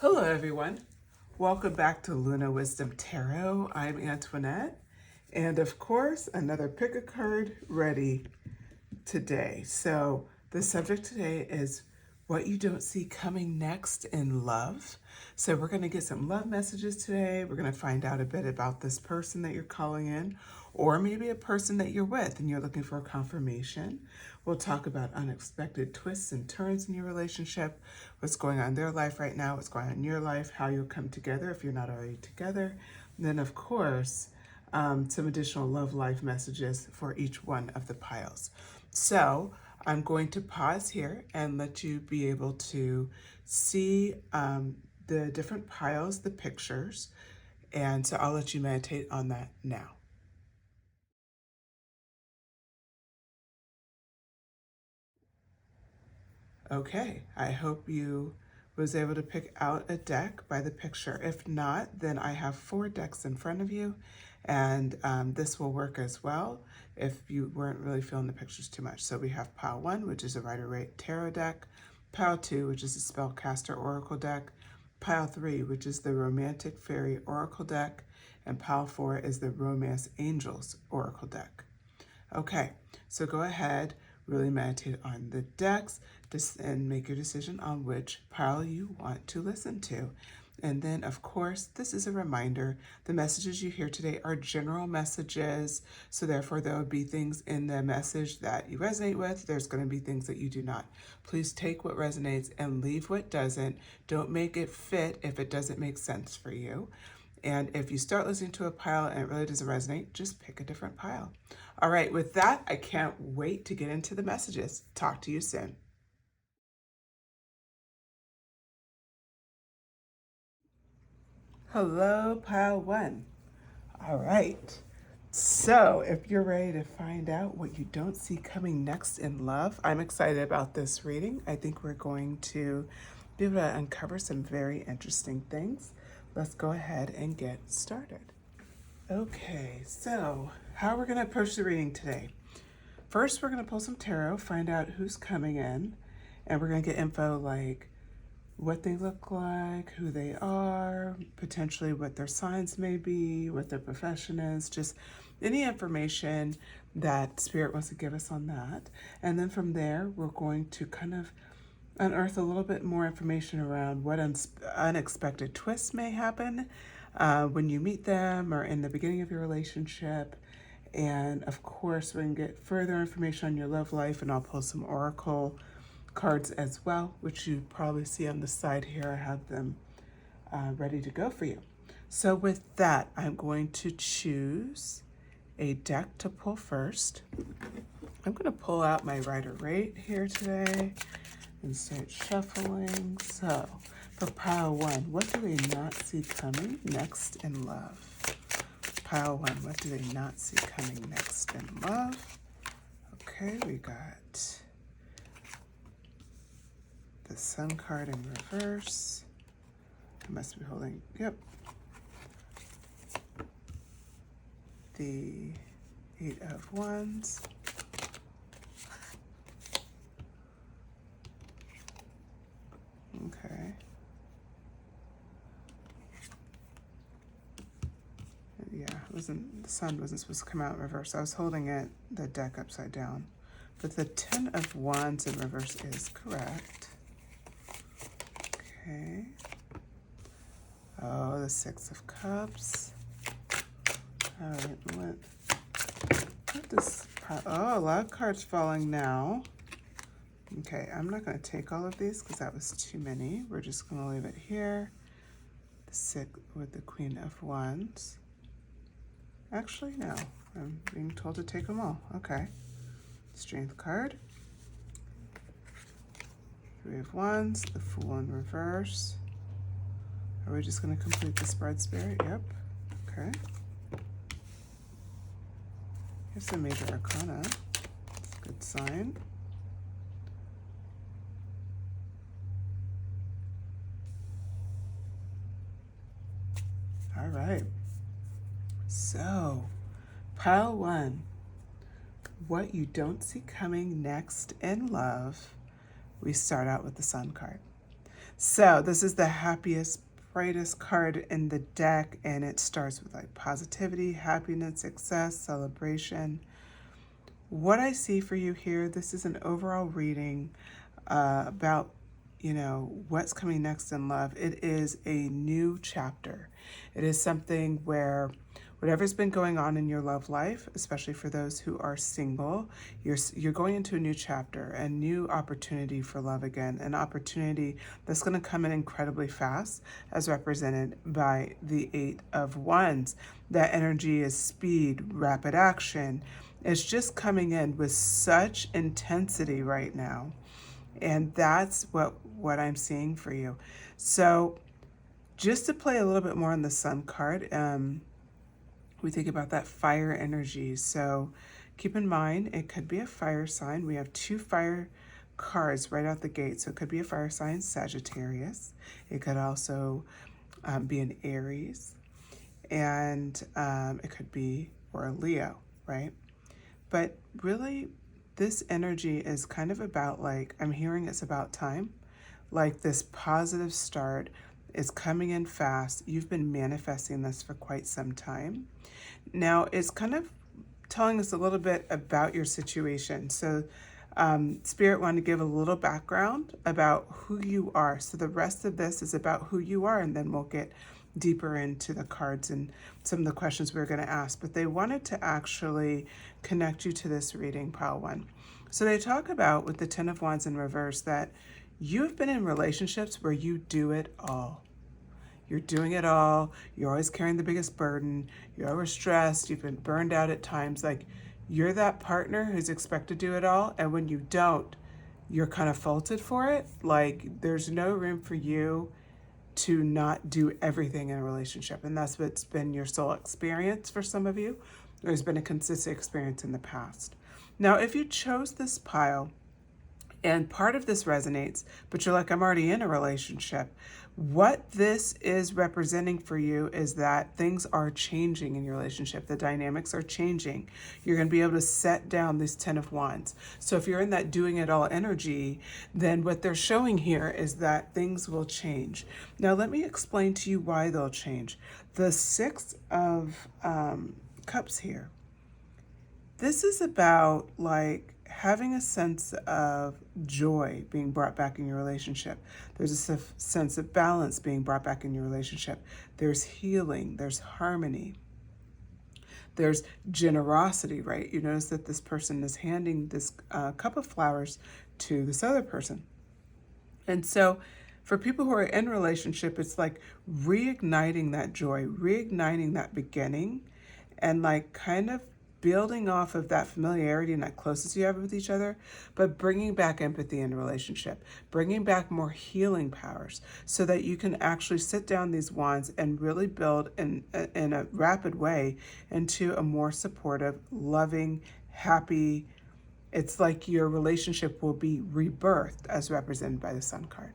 Hello everyone, welcome back to Luna Wisdom Tarot. I'm Antoinette, and of course another pick a card ready today. So the subject today is what you don't see coming next in love. So we're going to get some love messages today. We're going to find out a bit about this person that you're calling in, or maybe a person that you're with and you're looking for a confirmation. We'll talk about unexpected twists and turns in your relationship, what's going on in their life right now, what's going on in your life, how you'll come together if you're not already together. And then, of course, some additional love life messages for each one of the piles. So I'm going to pause here and let you be able to see the different piles, the pictures, and so I'll let you meditate on that now. Okay, I hope you was able to pick out a deck by the picture. If not, then I have 4 decks in front of you, and this will work as well if you weren't really feeling the pictures too much. So we have pile 1, which is a Rider-Waite Tarot deck, pile 2, which is a Spellcaster Oracle deck, pile 3, which is the Romantic Fairy Oracle deck, and pile 4 is the Romance Angels Oracle deck. Okay, so go ahead, really meditate on the decks and make your decision on which pile you want to listen to. And then, of course, this is a reminder, the messages you hear today are general messages, so therefore there will be things in the message that you resonate with. There's going to be things that you do not. Please take what resonates and leave what doesn't. Don't make it fit if it doesn't make sense for you. And if you start listening to a pile and it really doesn't resonate, just pick a different pile. All right, with that, I can't wait to get into the messages. Talk to you soon. Hello, pile 1. All right. So if you're ready to find out what you don't see coming next in love, I'm excited about this reading. I think we're going to be able to uncover some very interesting things. Let's go ahead and get started. Okay, so how we're going to approach the reading today. First, we're going to pull some tarot, find out who's coming in, and we're going to get info like what they look like, who they are, potentially what their signs may be, what their profession is, just any information that Spirit wants to give us on that. And then from there, we're going to kind of unearth a little bit more information around what unexpected twists may happen when you meet them or in the beginning of your relationship. And of course, we're going to get further information on your love life, and I'll pull some oracle cards as well, which you probably see on the side here. I have them ready to go for you. So with that, I'm going to choose a deck to pull first. I'm going to pull out my Rider-Waite here today and start shuffling. So for pile 1, what do they not see coming next in love? Pile 1, what do they not see coming next in love? Okay, we got the Sun card in reverse. I must be holding, yep. The 8 of Wands. Okay. Yeah, the Sun wasn't supposed to come out in reverse. I was holding the deck upside down. But the 10 of Wands in reverse is correct. Okay. Oh, the 6 of Cups. All right, what this? Oh, a lot of cards falling now. Okay, I'm not going to take all of these because that was too many. We're just going to leave it here. The 6 with the Queen of Wands. Actually, no. I'm being told to take them all. Okay. Strength card. 3 of Wands. The Fool in reverse. Are we just going to complete the spread, Spirit? Yep. Okay. Here's the Major Arcana. That's a good sign. All right. So, pile 1. What you don't see coming next in love. We start out with the Sun card. So this is the happiest, brightest card in the deck, and it starts with like positivity, happiness, success, celebration. What I see for you here, this is an overall reading about, what's coming next in love. It is a new chapter. It is something where whatever's been going on in your love life, especially for those who are single, you're going into a new chapter, a new opportunity for love again, an opportunity that's going to come in incredibly fast, as represented by the Eight of Wands. That energy is speed, rapid action. It's just coming in with such intensity right now. And that's what I'm seeing for you. So just to play a little bit more on the Sun card, we think about that fire energy. So keep in mind, it could be a fire sign. We have two fire cards right out the gate. So it could be a fire sign, Sagittarius. It could also be an Aries. And it could be, or a Leo, right? But really, this energy is kind of about, like, I'm hearing it's about time. Like, this positive start is coming in fast. You've been manifesting this for quite some time. Now, it's kind of telling us a little bit about your situation. So, Spirit wanted to give a little background about who you are. So the rest of this is about who you are, and then we'll get deeper into the cards and some of the questions we're going to ask. But they wanted to actually connect you to this reading, pile one. So they talk about, with the Ten of Wands in reverse, that you've been in relationships where you do it all. You're doing it all. You're always carrying the biggest burden. You're overstressed. You've been burned out at times. Like, you're that partner who's expected to do it all. And when you don't, you're kind of faulted for it. Like, there's no room for you to not do everything in a relationship. And that's what's been your soul experience for some of you. There's been a consistent experience in the past. Now, if you chose this pile, and part of this resonates, but you're like, I'm already in a relationship. What this is representing for you is that things are changing in your relationship. The dynamics are changing. You're going to be able to set down this Ten of Wands. So if you're in that doing it all energy, then what they're showing here is that things will change. Now, let me explain to you why they'll change. The Six of Cups here. This is about, like, having a sense of joy being brought back in your relationship. There's a sense of balance being brought back in your relationship. There's healing. There's harmony. There's generosity, right? You notice that this person is handing this cup of flowers to this other person. And so for people who are in relationship, it's like reigniting that joy, reigniting that beginning, and like kind of building off of that familiarity and that closeness you have with each other, but bringing back empathy in a relationship, bringing back more healing powers so that you can actually sit down these wands and really build in a rapid way into a more supportive, loving, happy. It's like your relationship will be rebirthed as represented by the Sun card.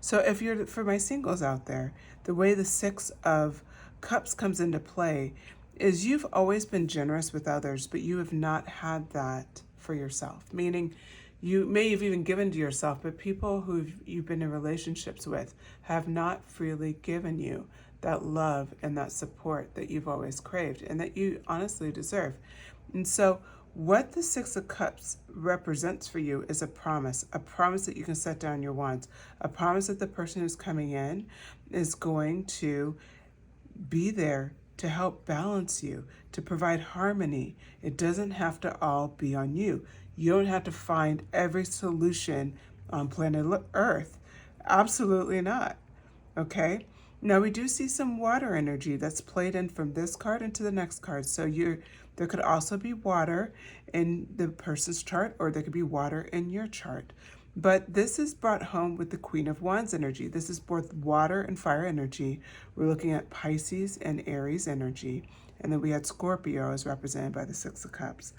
So if you're, for my singles out there, the way the Six of Cups comes into play is you've always been generous with others, but you have not had that for yourself. Meaning you may have even given to yourself, but people who you've been in relationships with have not freely given you that love and that support that you've always craved and that you honestly deserve. And so what the Six of Cups represents for you is a promise that you can set down your wands, a promise that the person who's coming in is going to be there to help balance you, to provide harmony. It doesn't have to all be on you. You don't have to find every solution on planet Earth. Absolutely not. Okay? Now we do see some water energy that's played in from this card into the next card. So there could also be water in the person's chart, or there could be water in your chart. But this is brought home with the Queen of Wands energy. This is both water and fire energy. We're looking at Pisces and Aries energy. And then we had Scorpio as represented by the Six of Cups.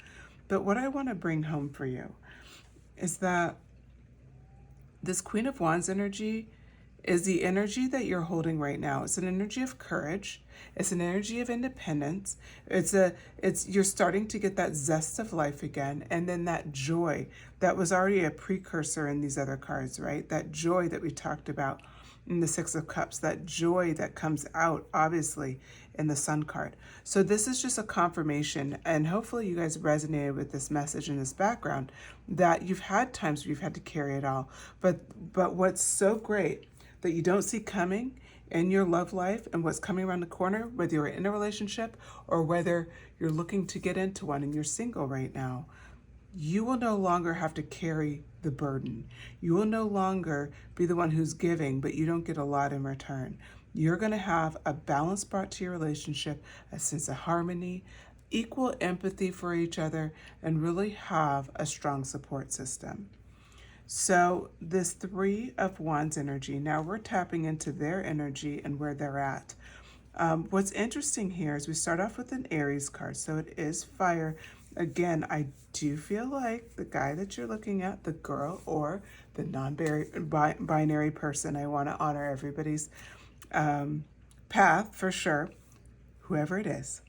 But what I want to bring home for you is that this Queen of Wands energy is the energy that you're holding right now. It's an energy of courage. It's an energy of independence. You're starting to get that zest of life again, and then that joy that was already a precursor in these other cards, right? That joy that we talked about in the Six of Cups, that joy that comes out obviously in the Sun card. So this is just a confirmation, and hopefully you guys resonated with this message in this background, that you've had times where you've had to carry it all. But what's so great that you don't see coming in your love life and what's coming around the corner, whether you're in a relationship or whether you're looking to get into one and you're single right now, you will no longer have to carry the burden. You will no longer be the one who's giving, but you don't get a lot in return. You're going to have a balance brought to your relationship, a sense of harmony, equal empathy for each other, and really have a strong support system. So this Three of Wands energy, now we're tapping into their energy and where they're at. What's interesting here is we start off with an Aries card, so it is fire. Again, I do feel like the guy that you're looking at, the girl or the non-binary person, I want to honor everybody's path for sure, whoever it is.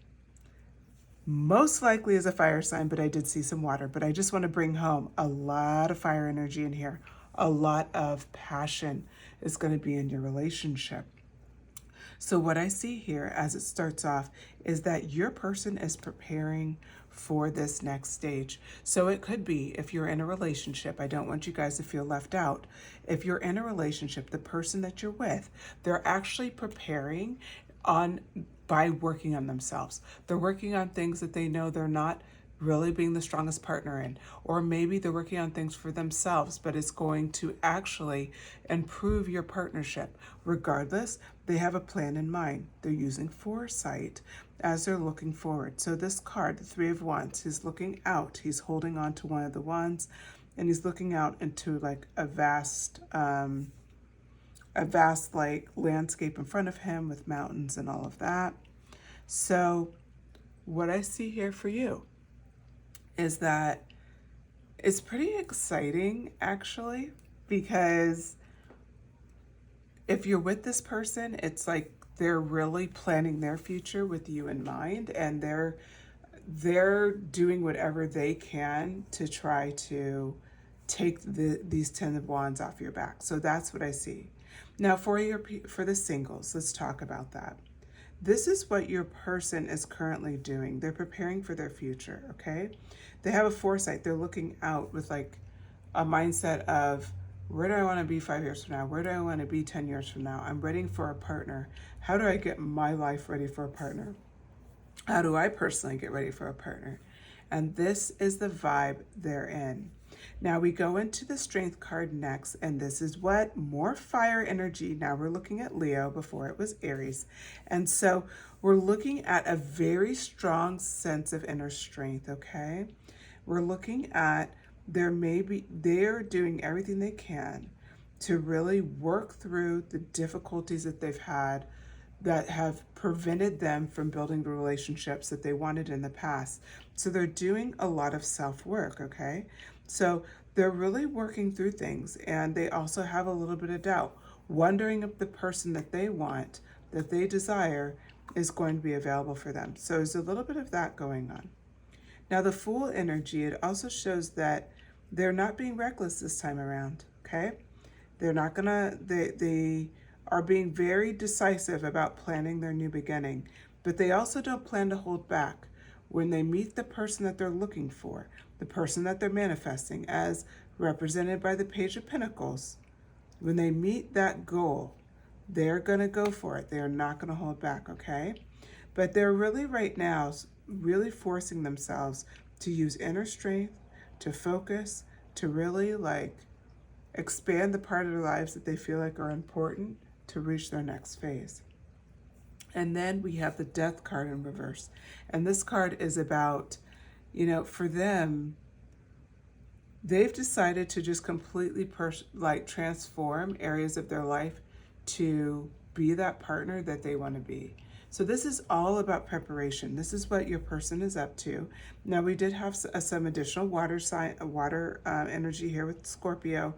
Most likely is a fire sign, but I did see some water. But I just want to bring home a lot of fire energy in here. A lot of passion is going to be in your relationship. So what I see here as it starts off is that your person is preparing for this next stage. So it could be, if you're in a relationship, I don't want you guys to feel left out. If you're in a relationship, the person that you're with, they're actually preparing by working on themselves. They're working on things that they know they're not really being the strongest partner in, or maybe they're working on things for themselves, but it's going to actually improve your partnership. Regardless, they have a plan in mind. They're using foresight as they're looking forward. So this card, the Three of Wands, he's looking out. He's holding on to one of the wands, and he's looking out into like a vast like landscape in front of him with mountains and all of that. So what I see here for you is that it's pretty exciting actually, because if you're with this person, it's like they're really planning their future with you in mind, and they're doing whatever they can to try to take these 10 of Wands off your back. So that's what I see. Now for the singles, let's talk about that. This is what your person is currently doing. They're preparing for their future, okay? They have a foresight. They're looking out with like a mindset of, where do I want to be 5 years from now? Where do I want to be 10 years from now? I'm ready for a partner. How do I get my life ready for a partner? How do I personally get ready for a partner? And this is the vibe they're in. Now we go into the Strength card next, and this is what more fire energy. Now we're looking at Leo, before it was Aries. And so we're looking at a very strong sense of inner strength, okay? We're looking at they're doing everything they can to really work through the difficulties that they've had that have prevented them from building the relationships that they wanted in the past. So they're doing a lot of self-work, okay? So they're really working through things, and they also have a little bit of doubt, wondering if the person that they want, that they desire, is going to be available for them. So there's a little bit of that going on. Now the Fool energy, it also shows that they're not being reckless this time around, okay? They're not gonna, they are being very decisive about planning their new beginning, but they also don't plan to hold back. When they meet the person that they're looking for, the person that they're manifesting, as represented by the Page of Pentacles, when they meet that goal, they're gonna go for it. They're not gonna hold back, okay? But they're really right now, really forcing themselves to use inner strength, to focus, to really like expand the part of their lives that they feel like are important to reach their next phase. And then we have the Death card in reverse. And this card is about, for them, they've decided to just completely transform areas of their life to be that partner that they want to be. So this is all about preparation. This is what your person is up to. Now we did have some additional water energy here with Scorpio.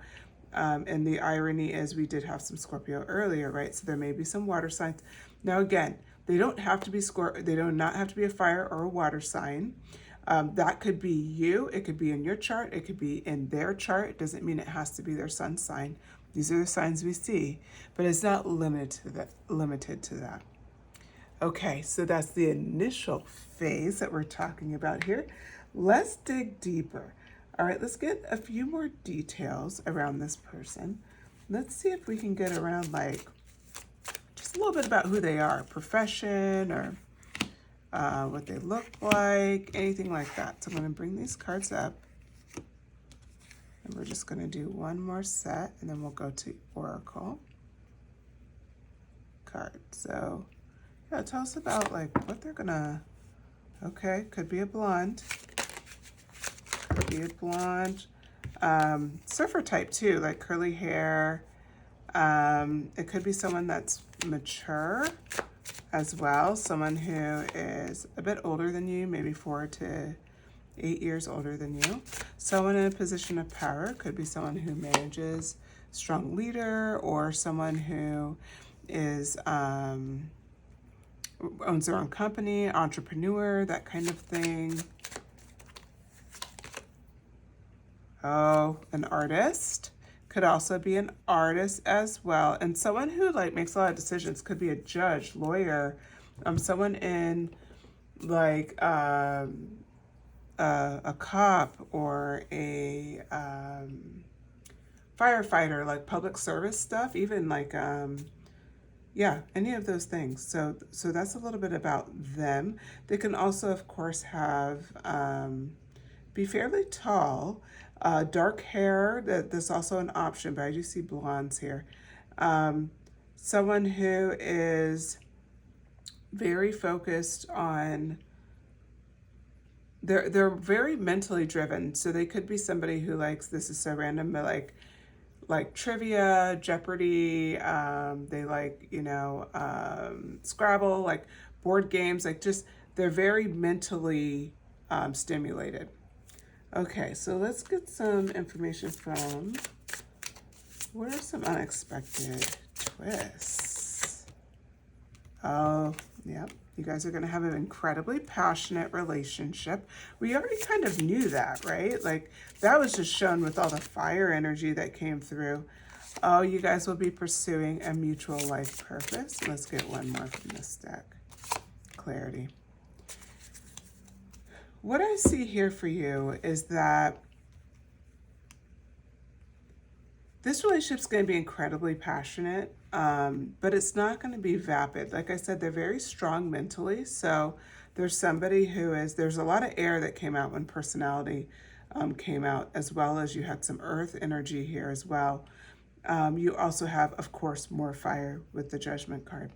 And the irony is we did have some Scorpio earlier, right? So there may be some water signs. Now again, they don't have to be they do not have to be a fire or a water sign. That could be you. It could be in your chart. It could be in their chart. It doesn't mean it has to be their sun sign. These are the signs we see, but it's not limited to that. Okay, so that's the initial phase that we're talking about here. Let's dig deeper. All right, let's get a few more details around this person. Let's see if we can get around like just a little bit about who they are, profession, or what they look like, anything like that. So I'm going to bring these cards up, and we're just going to do one more set, and then we'll go to Oracle card. So yeah, tell us about like what they're gonna, okay, could be a blonde, surfer type too, like curly hair. It could be someone that's mature as well, someone who is a bit older than you, maybe 4 to 8 years older than you. Someone in a position of power, could be someone who manages, strong leader, or someone who is owns their own company, entrepreneur, that kind of thing. Oh, an artist. Could also be an artist as well. And someone who like makes a lot of decisions, could be a judge, lawyer, someone in like a cop or a firefighter, like public service stuff, even like yeah, any of those things. So that's a little bit about them. They can also, of course, have be fairly tall, dark hair. That's also an option, but I do see blondes here. Someone who is very focused on. They're very mentally driven. So they could be somebody who likes, this is so random, but like trivia, Jeopardy, they like, Scrabble, like board games, like just, they're very mentally stimulated. Okay, so let's get some information from, what are some unexpected twists? Oh, yep. You guys are going to have an incredibly passionate relationship. We already kind of knew that, right? Like, that was just shown with all the fire energy that came through. Oh, you guys will be pursuing a mutual life purpose. Let's get one more from this deck. Clarity. What I see here for you is that this relationship's going to be incredibly passionate, but it's not going to be vapid. Like I said, they're very strong mentally. So there's somebody who is, there's a lot of air that came out when personality came out, as well as you had some earth energy here as well. You also have, of course, more fire with the Judgment card.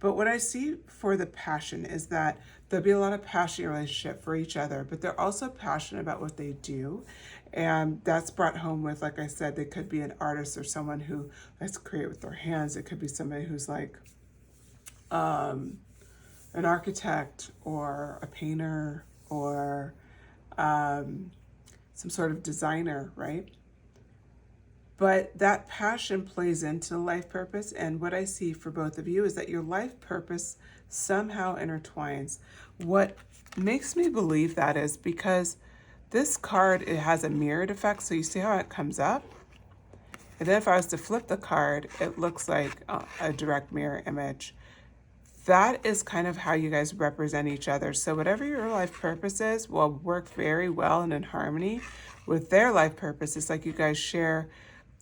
But what I see for the passion is that there'll be a lot of passionate relationship for each other, but they're also passionate about what they do. And that's brought home with, like I said, they could be an artist or someone who likes to create with their hands. It could be somebody who's like an architect or a painter or some sort of designer, right? But that passion plays into the life purpose. And what I see for both of you is that your life purpose somehow intertwines. What makes me believe that is because this card, it has a mirrored effect. So you see how it comes up? And then if I was to flip the card, it looks like a direct mirror image. That is kind of how you guys represent each other. So whatever your life purpose is will work very well and in harmony with their life purpose. It's like you guys share,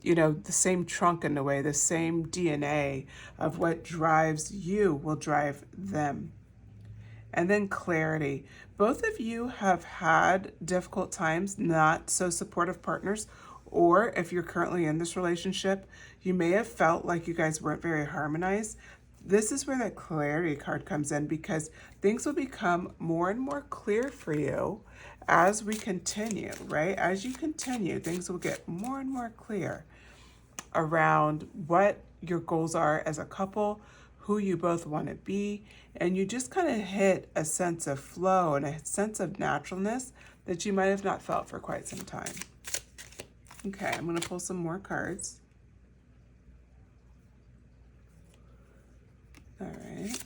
the same trunk in a way, the same DNA of what drives you will drive them. And then clarity. Both of you have had difficult times, not so supportive partners, or if you're currently in this relationship, you may have felt like you guys weren't very harmonized. This is where that clarity card comes in, because things will become more and more clear for you as we continue, right? As you continue, things will get more and more clear around what your goals are as a couple, who you both want to be, and you just kind of hit a sense of flow and a sense of naturalness that you might have not felt for quite some time. Okay, I'm going to pull some more cards. All right.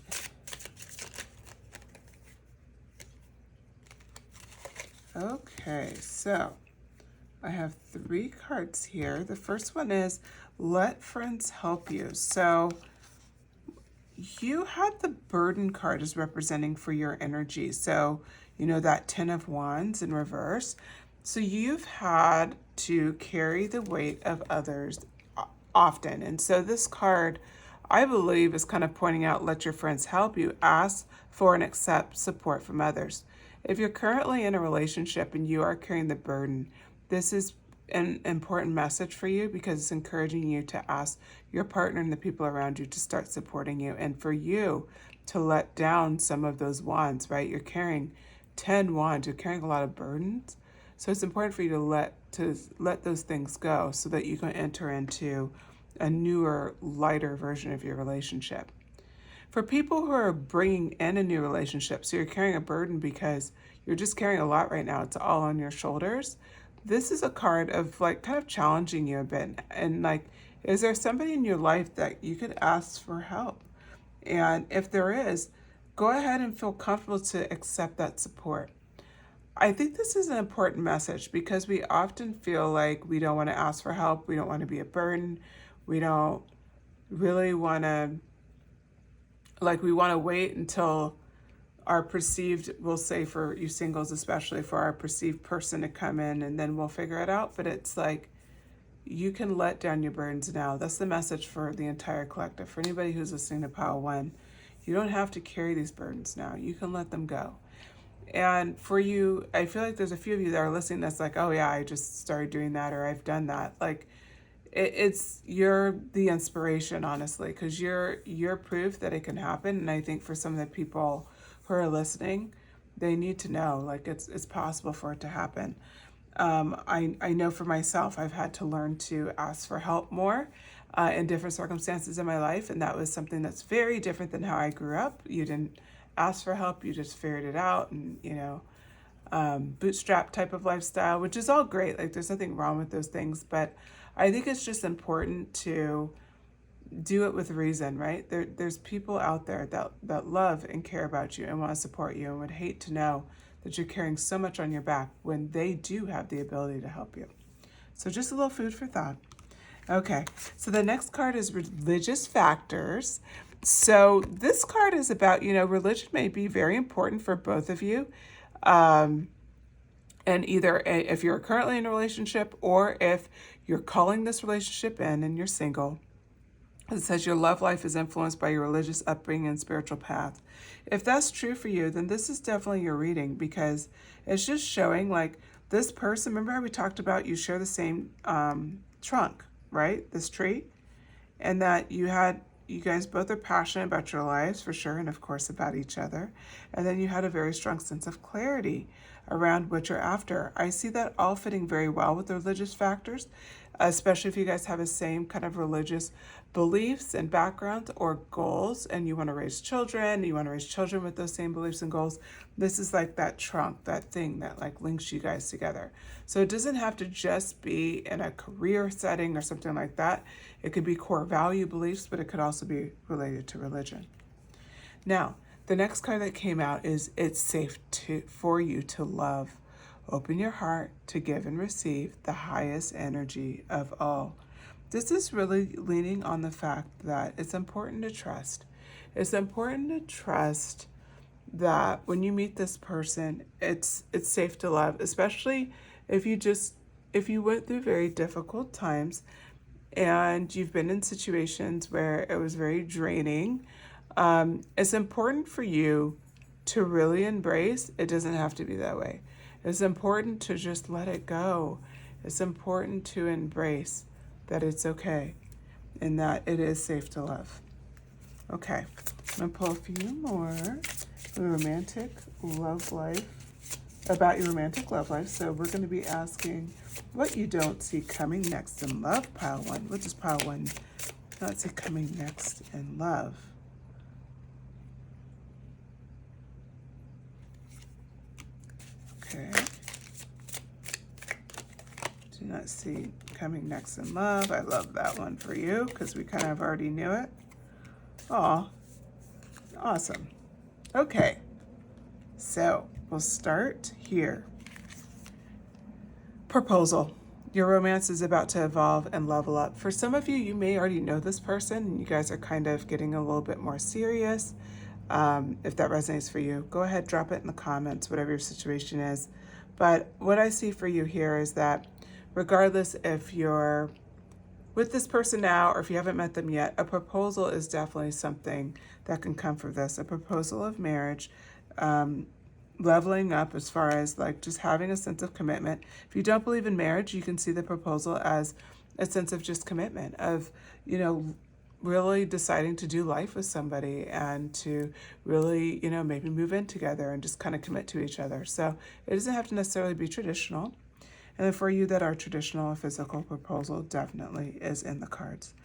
Okay, so I have 3 cards here. The first one is let friends help you. So you had the burden card as representing for your energy. So, you know, that 10 of Wands in reverse. So you've had to carry the weight of others often. And so this card, I believe, is kind of pointing out, let your friends help you. Ask for and accept support from others. If you're currently in a relationship and you are carrying the burden, this is an important message for you because it's encouraging you to ask your partner and the people around you to start supporting you, and for you to let down some of those wands, right? You're carrying 10 wands, you're carrying a lot of burdens. So it's important for you to let those things go so that you can enter into a newer, lighter version of your relationship. For people who are bringing in a new relationship, so you're carrying a burden because you're just carrying a lot right now, it's all on your shoulders. This is a card of like kind of challenging you a bit. And like, is there somebody in your life that you could ask for help? And if there is, go ahead and feel comfortable to accept that support. I think this is an important message because we often feel like we don't want to ask for help. We don't want to be a burden. We don't really want to, like, we want to wait until our perceived, we'll say for you singles, especially for our perceived person to come in and then we'll figure it out. But it's like, you can let down your burdens now. That's the message for the entire collective. For anybody who's listening to Pile 1, you don't have to carry these burdens now. You can let them go. And for you, I feel like there's a few of you that are listening that's like, oh yeah, I just started doing that, or I've done that. Like, you're the inspiration, honestly, because you're proof that it can happen. And I think for some of the people who are listening, they need to know, like, it's possible for it to happen. I know for myself, I've had to learn to ask for help more in different circumstances in my life, and that was something that's very different than how I grew up. You didn't ask for help, you just figured it out, and bootstrap type of lifestyle, which is all great. Like, there's nothing wrong with those things, but I think it's just important to do it with reason, right? There's people out there that love and care about you and want to support you and would hate to know that you're carrying so much on your back when they do have the ability to help you. So just a little food for thought. Okay, so the next card is religious factors. So this card is about, religion may be very important for both of you. And either if you're currently in a relationship or if you're calling this relationship in and you're single, it says your love life is influenced by your religious upbringing and spiritual path. If that's true for you, then this is definitely your reading because it's just showing like this person, remember how we talked about you share the same trunk, right? This tree. And that you guys both are passionate about your lives for sure, and of course about each other. And then you had a very strong sense of clarity around what you're after. I see that all fitting very well with the religious factors, especially if you guys have the same kind of religious beliefs and backgrounds or goals, and you want to raise children, with those same beliefs and goals. This is like that trunk, that thing that like links you guys together. So it doesn't have to just be in a career setting or something like that. It could be core value beliefs, but it could also be related to religion. Now, the next card that came out is it's safe for you to love. Open your heart to give and receive the highest energy of all. This is really leaning on the fact that it's important to trust. It's important to trust that when you meet this person, it's safe to love, especially if you went through very difficult times and you've been in situations where it was very draining. It's important for you to really embrace. It doesn't have to be that way. It's important to just let it go. It's important to embrace that it's okay and that it is safe to love. Okay, I'm gonna pull a few more for the romantic love life, about your romantic love life. So we're gonna be asking what you don't see coming next in love, pile 1. What does pile 1 not see coming next in love? Okay. Do not see coming next in love. I love that one for you because we kind of already knew it. Aw, awesome. Okay, so we'll start here. Proposal. Your romance is about to evolve and level up. For some of you, you may already know this person and you guys are kind of getting a little bit more serious. If that resonates for you, go ahead, drop it in the comments, whatever your situation is. But what I see for you here is that regardless if you're with this person now or if you haven't met them yet, a proposal is definitely something that can come from this. A proposal of marriage, leveling up as far as like just having a sense of commitment. If you don't believe in marriage, you can see the proposal as a sense of just commitment, of, you know, really deciding to do life with somebody and to really, you know, maybe move in together and just kind of commit to each other. So it doesn't have to necessarily be traditional. And then for you that are traditional, a physical proposal definitely is in the cards.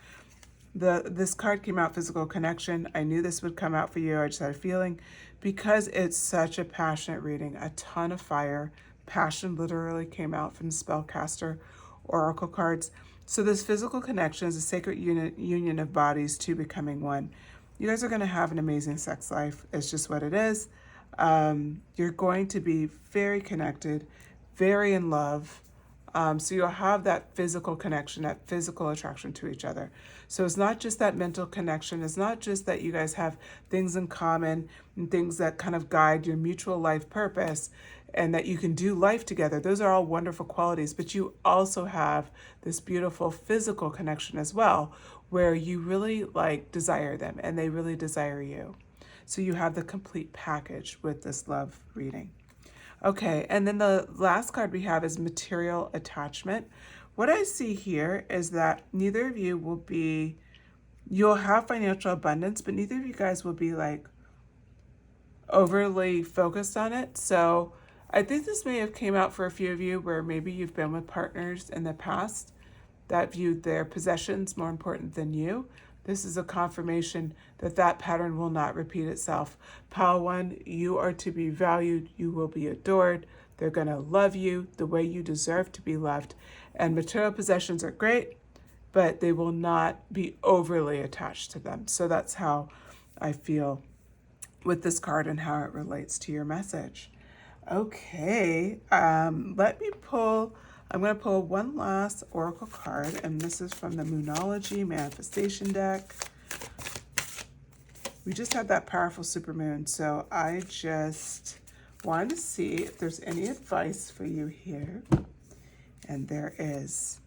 This card came out, physical connection. I knew this would come out for you. I just had a feeling because it's such a passionate reading, a ton of fire. Passion literally came out from the Spellcaster oracle cards. So this physical connection is a sacred union of bodies two becoming one. You guys are going to have an amazing sex life. It's just what it is. You're going to be very connected, very in love. So you'll have that physical connection, that physical attraction to each other. So it's not just that mental connection. It's not just that you guys have things in common and things that kind of guide your mutual life purpose and that you can do life together. Those are all wonderful qualities, but you also have this beautiful physical connection as well, where you really like desire them and they really desire you. So you have the complete package with this love reading. Okay, and then the last card we have is material attachment. What I see here is that neither of you will be, you'll have financial abundance, but neither of you guys will be like overly focused on it. So I think this may have came out for a few of you where maybe you've been with partners in the past that viewed their possessions more important than you. This is a confirmation that that pattern will not repeat itself. Pile 1, you are to be valued. You will be adored. They're going to love you the way you deserve to be loved. And material possessions are great, but they will not be overly attached to them. So that's how I feel with this card and how it relates to your message. Okay, let me pull. I'm going to pull one last oracle card, and this is from the Moonology Manifestation deck. We just had that powerful supermoon, so I just wanted to see if there's any advice for you here. And there is.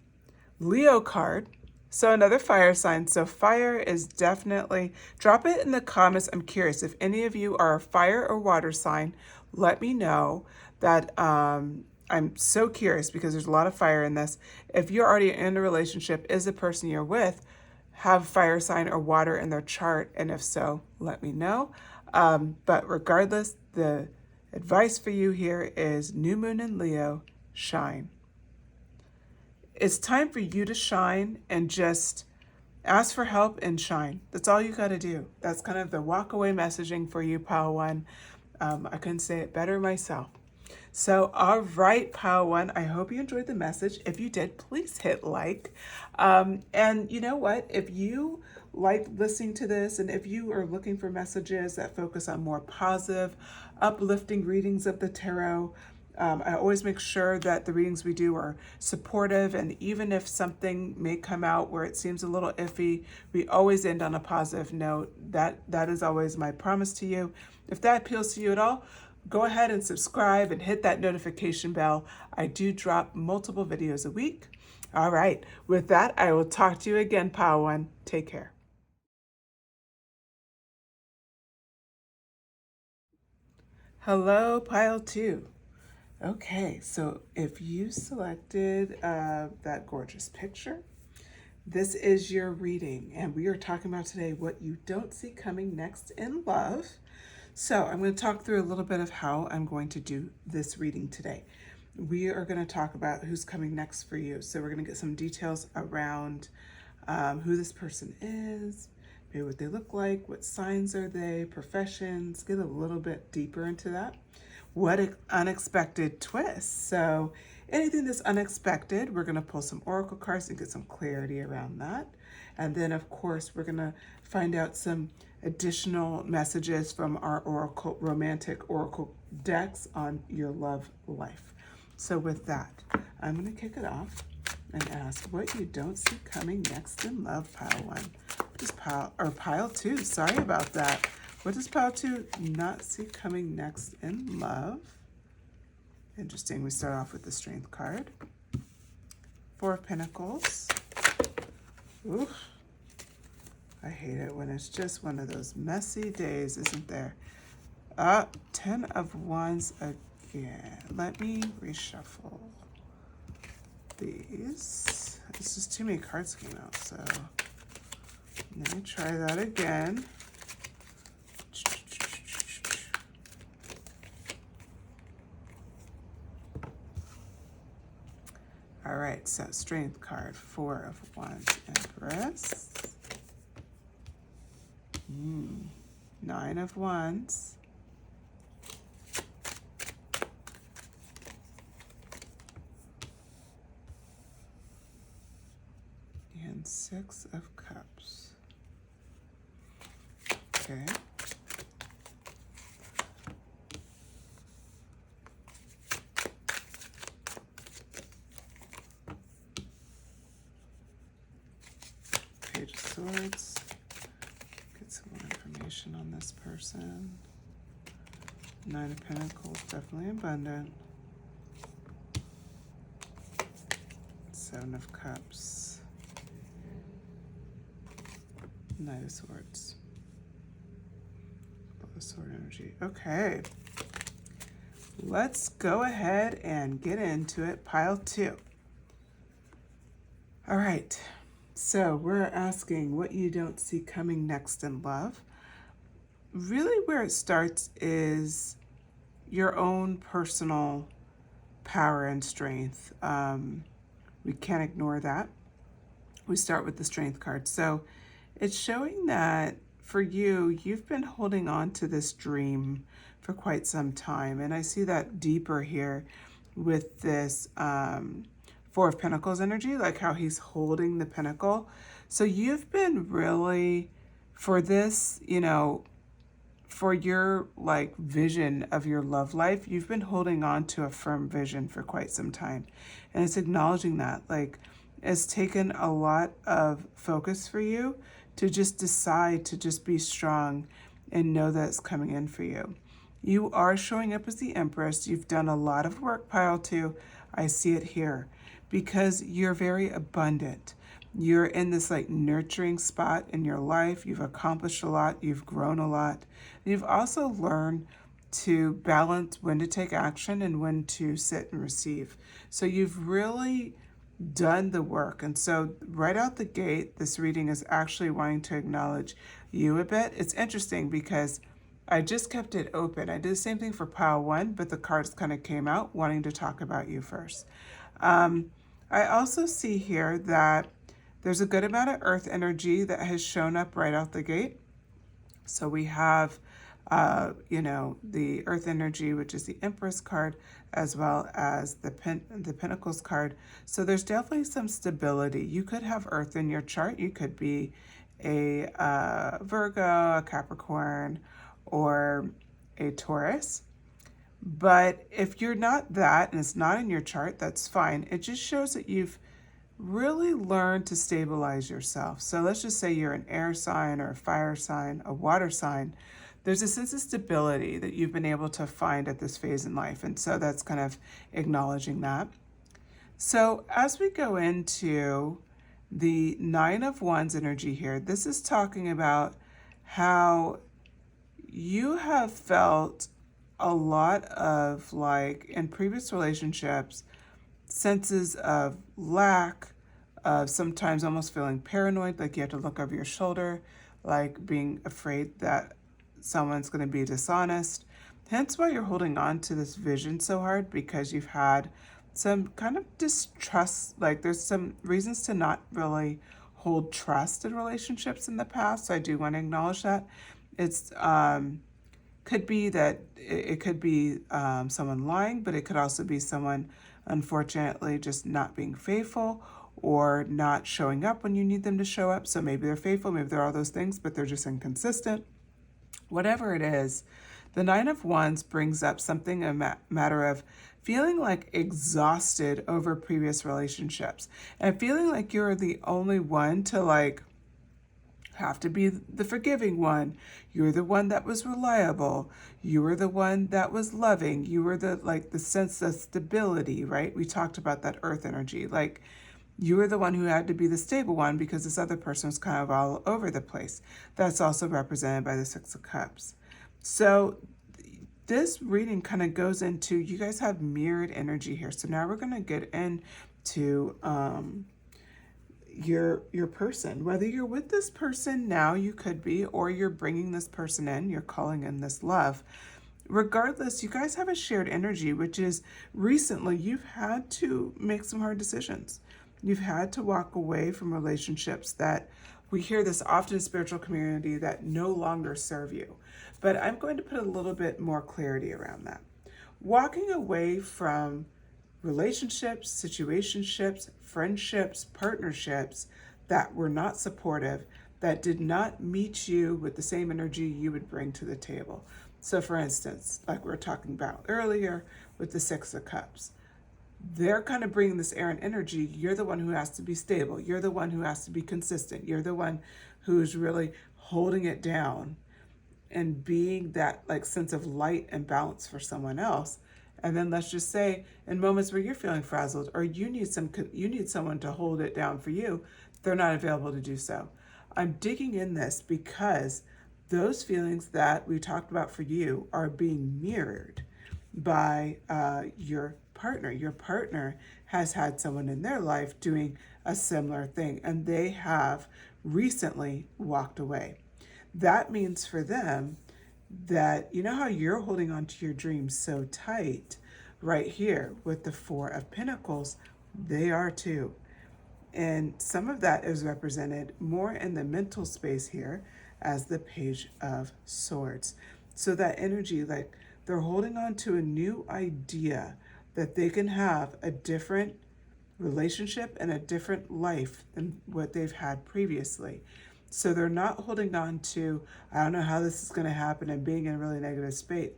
Leo card. So another fire sign. So fire is definitely, drop it in the comments. I'm curious if any of you are a fire or water sign, let me know that, I'm so curious because there's a lot of fire in this. If you're already in a relationship, is the person you're with have fire sign or water in their chart? And if so, let me know. But regardless, the advice for you here is new moon in Leo, shine. It's time for you to shine and just ask for help and shine. That's all you got to do. That's kind of the walk away messaging for you, Pile 1. I couldn't say it better myself. So, all right, Pile 1, I hope you enjoyed the message. If you did, please hit like. And you know what? If you like listening to this and if you are looking for messages that focus on more positive, uplifting readings of the tarot, I always make sure that the readings we do are supportive, and even if something may come out where it seems a little iffy, we always end on a positive note. That is always my promise to you. If that appeals to you at all, go ahead and subscribe and hit that notification bell. I do drop multiple videos a week. All right, with that, I will talk to you again, Pile 1. Take care. Hello, Pile 2. Okay, so if you selected that gorgeous picture, this is your reading, and we are talking about today what you don't see coming next in love. So I'm going to talk through a little bit of how I'm going to do this reading today. We are going to talk about who's coming next for you. So we're going to get some details around who this person is, maybe what they look like, what signs are they, professions, get a little bit deeper into that. what an unexpected twist. So anything that's unexpected, we're going to pull some oracle cards and get some clarity around that. And then, of course, we're going to find out some additional messages from our oracle, romantic oracle decks on your love life. So with that, I'm going to kick it off and ask what you don't see coming next in love, pile one. What does pile two, sorry about that. What does pile two not see coming next in love? Interesting, we start off with the Strength card. Four of Pentacles. Ooh, I hate it when it's just one of those messy days, isn't there? 10 of Wands again. Let me reshuffle these. It's just too many cards came out, so let me try that again. All right, so Strength card, Four of Wands, Empress. 9 of Wands. And 6 of Cups. Okay. Page of Swords. Get some more information on this person. 9 of Pentacles, definitely abundant. 7 of Cups. Knight of Swords. Couple of sword energy. Okay. Let's go ahead and get into it. Pile two. All right. So we're asking what you don't see coming next in love. Really where it starts is your own personal power and strength. We can't ignore that. We start with the Strength card. So it's showing that for you, you've been holding on to this dream for quite some time. And I see that deeper here with this Four of Pentacles energy, like how he's holding the pentacle. So you've been really, for this, you know, for your like vision of your love life, you've been holding on to a firm vision for quite some time. And it's acknowledging that, like, it's taken a lot of focus for you to just decide to just be strong and know that it's coming in for you. You are showing up as the Empress. You've done a lot of work, pile two. I see it here because you're very abundant. You're in this like nurturing spot in your life. You've accomplished a lot. You've grown a lot. You've also learned to balance when to take action and when to sit and receive. So you've really done the work. And so right out the gate, this reading is actually wanting to acknowledge you a bit. It's interesting because I just kept it open. I did the same thing for pile one, but the cards kind of came out wanting to talk about you first. I also see here that there's a good amount of earth energy that has shown up right out the gate. So we have, you know, the earth energy, which is the Empress card, as well as the Pentacles card. So there's definitely some stability. You could have earth in your chart. You could be a Virgo, a Capricorn, or a Taurus. But if you're not that, and it's not in your chart, that's fine. It just shows that you've really learned to stabilize yourself. So let's just say you're an air sign or a fire sign, a water sign. There's a sense of stability that you've been able to find at this phase in life. And so that's kind of acknowledging that. So as we go into the Nine of Wands energy here, this is talking about how you have felt a lot of, like, in previous relationships, senses of lack, of sometimes almost feeling paranoid, like you have to look over your shoulder, like being afraid that someone's going to be dishonest. Hence why you're holding on to this vision so hard, because you've had some kind of distrust, like there's some reasons to not really hold trust in relationships in the past. So I do want to acknowledge that. It's Could be that it could be someone lying, but it could also be someone, unfortunately, just not being faithful or not showing up when you need them to show up. So maybe they're faithful, maybe they're all those things, but they're just inconsistent. Whatever it is, the Nine of Wands brings up something a matter of feeling like exhausted over previous relationships and feeling like you're the only one to like have to be the forgiving one. You're the one that was reliable. You were the one that was loving. You were the like the sense of stability, right? We talked about that earth energy. Like you were the one who had to be the stable one because this other person was kind of all over the place. That's also represented by the Six of Cups. So this reading kind of goes into, you guys have mirrored energy here. So now we're going to get into your person. Whether you're with this person now, you could be, or you're bringing this person in, you're calling in this love. Regardless, you guys have a shared energy, which is recently you've had to make some hard decisions. You've had to walk away from relationships that we hear this often in spiritual community that no longer serve you. But I'm going to put a little bit more clarity around that. Walking away from relationships, situationships, friendships, partnerships that were not supportive, that did not meet you with the same energy you would bring to the table. So for instance, like we were talking about earlier with the Six of Cups, they're kind of bringing this air and energy. You're the one who has to be stable. You're the one who has to be consistent. You're the one who's really holding it down and being that like sense of light and balance for someone else. And then let's just say in moments where you're feeling frazzled or you need someone to hold it down for you, they're not available to do so. I'm digging in this because those feelings that we talked about for you are being mirrored by your partner. Your partner has had someone in their life doing a similar thing, and they have recently walked away. That means for them that, you know how you're holding on to your dreams so tight right here with the Four of Pentacles, they are too. And some of that is represented more in the mental space here as the Page of Swords. So that energy, like they're holding on to a new idea that they can have a different relationship and a different life than what they've had previously. So they're not holding on to, I don't know how this is going to happen and being in a really negative space.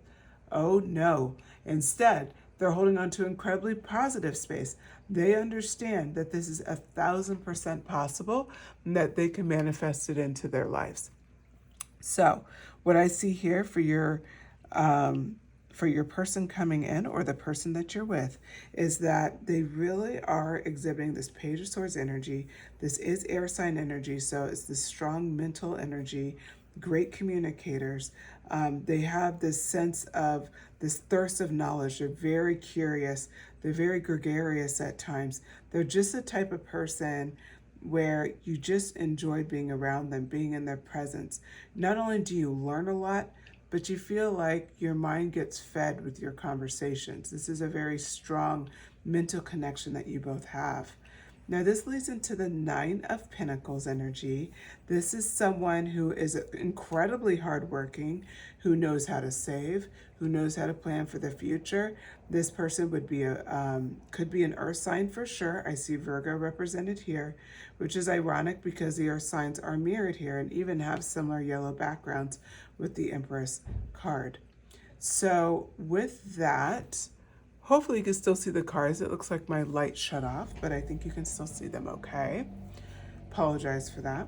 Oh no. Instead, they're holding on to incredibly positive space. They understand that this is 1,000% possible and that they can manifest it into their lives. So what I see here for your person coming in or the person that you're with is that they really are exhibiting this Page of Swords energy. This is air sign energy, so it's this strong mental energy, great communicators. They have this sense of this thirst of knowledge. They're very curious. They're very gregarious at times. They're just the type of person where you just enjoy being around them, being in their presence. Not only do you learn a lot, but you feel like your mind gets fed with your conversations. This is a very strong mental connection that you both have. Now this leads into the Nine of Pentacles energy. This is someone who is incredibly hardworking, who knows how to save, who knows how to plan for the future. This person would be could be an earth sign for sure. I see Virgo represented here, which is ironic because the earth signs are mirrored here and even have similar yellow backgrounds with the Empress card. So with that, hopefully you can still see the cards. It looks like my light shut off, but I think you can still see them okay. Apologize for that.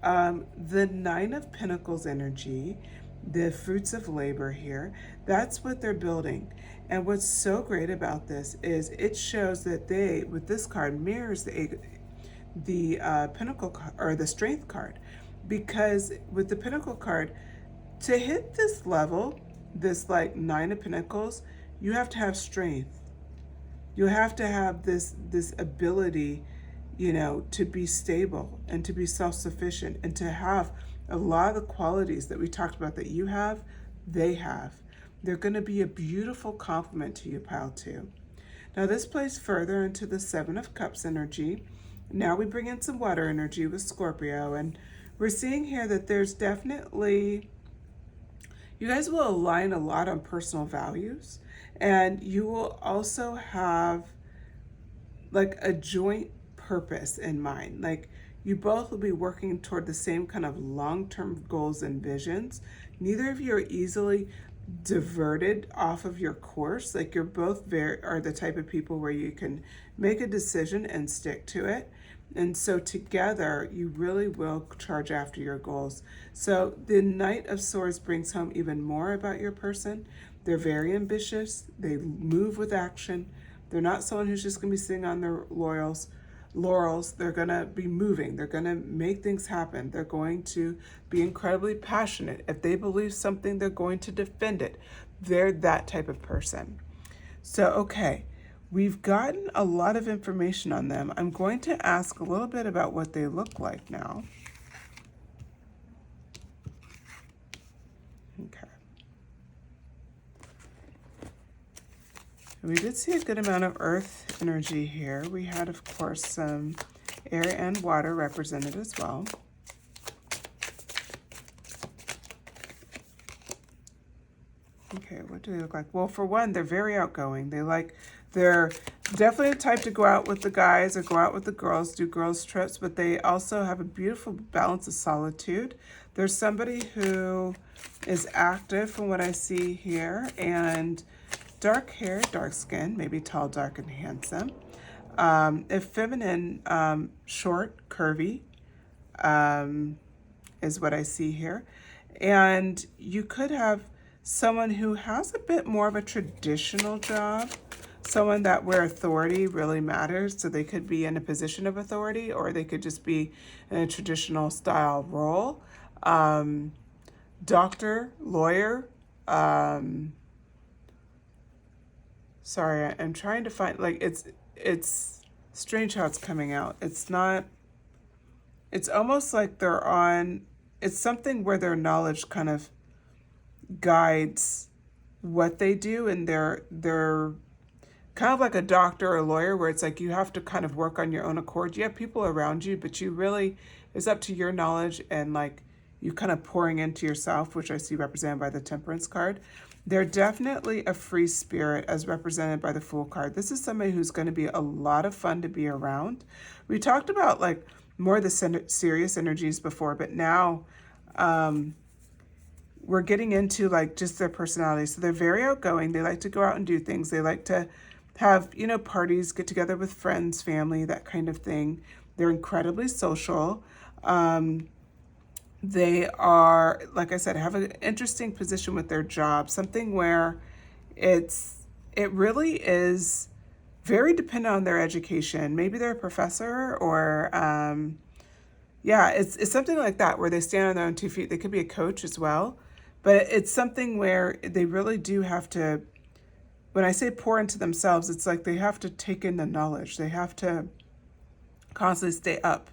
The Nine of Pentacles energy, the fruits of labor here, that's what they're building. And what's so great about this is it shows that they, with this card, mirrors the Pentacle card, or the Strength card. Because with the Pentacle card, to hit this level, this like Nine of Pentacles, you have to have strength. You have to have this ability, to be stable and to be self-sufficient and to have a lot of the qualities that we talked about that you have, they have. They're going to be a beautiful complement to you, pile 2. Now this plays further into the Seven of Cups energy. Now we bring in some water energy with Scorpio, and we're seeing here that there's definitely, you guys will align a lot on personal values, and you will also have like a joint purpose in mind. Like you both will be working toward the same kind of long-term goals and visions. Neither of you are easily diverted off of your course. Like you're both are the type of people where you can make a decision and stick to it. And so together you really will charge after your goals. So the Knight of Swords brings home even more about your person. They're very ambitious. They move with action. They're not someone who's just going to be sitting on their laurels. They're going to be moving. They're going to make things happen. They're going to be incredibly passionate. If they believe something, they're going to defend it. They're that type of person. So, okay, we've gotten a lot of information on them. I'm going to ask a little bit about what they look like now. Okay. We did see a good amount of earth energy here. We had, of course, some air and water represented as well. Okay, what do they look like? Well, for one, they're very outgoing. They're definitely the type to go out with the guys or go out with the girls, do girls trips, but they also have a beautiful balance of solitude. There's somebody who is active from what I see here, and dark hair, dark skin, maybe tall, dark, and handsome. If feminine, short, curvy, is what I see here. And you could have someone who has a bit more of a traditional job, someone that where authority really matters. So they could be in a position of authority, or they could just be in a traditional style role. Doctor, lawyer, sorry, I'm trying to find, like, it's strange how it's coming out. It's not, it's almost like they're on, it's something where their knowledge kind of guides what they do, and they're kind of like a doctor or a lawyer where it's like you have to kind of work on your own accord. You have people around you, but you really, it's up to your knowledge and like you kind of pouring into yourself, which I see represented by the Temperance card. They're definitely a free spirit as represented by the Fool card. This is somebody who's going to be a lot of fun to be around. We talked about like more of the serious energies before, but now we're getting into like just their personality. So they're very outgoing. They like to go out and do things. They like to have, you know, parties, get together with friends, family, that kind of thing. They're incredibly social. They are, like I said, have an interesting position with their job, something where it really is very dependent on their education. Maybe they're a professor or, yeah, it's something like that where they stand on their own 2 feet. They could be a coach as well, but it's something where they really do have to, when I say pour into themselves, it's like they have to take in the knowledge. They have to constantly stay up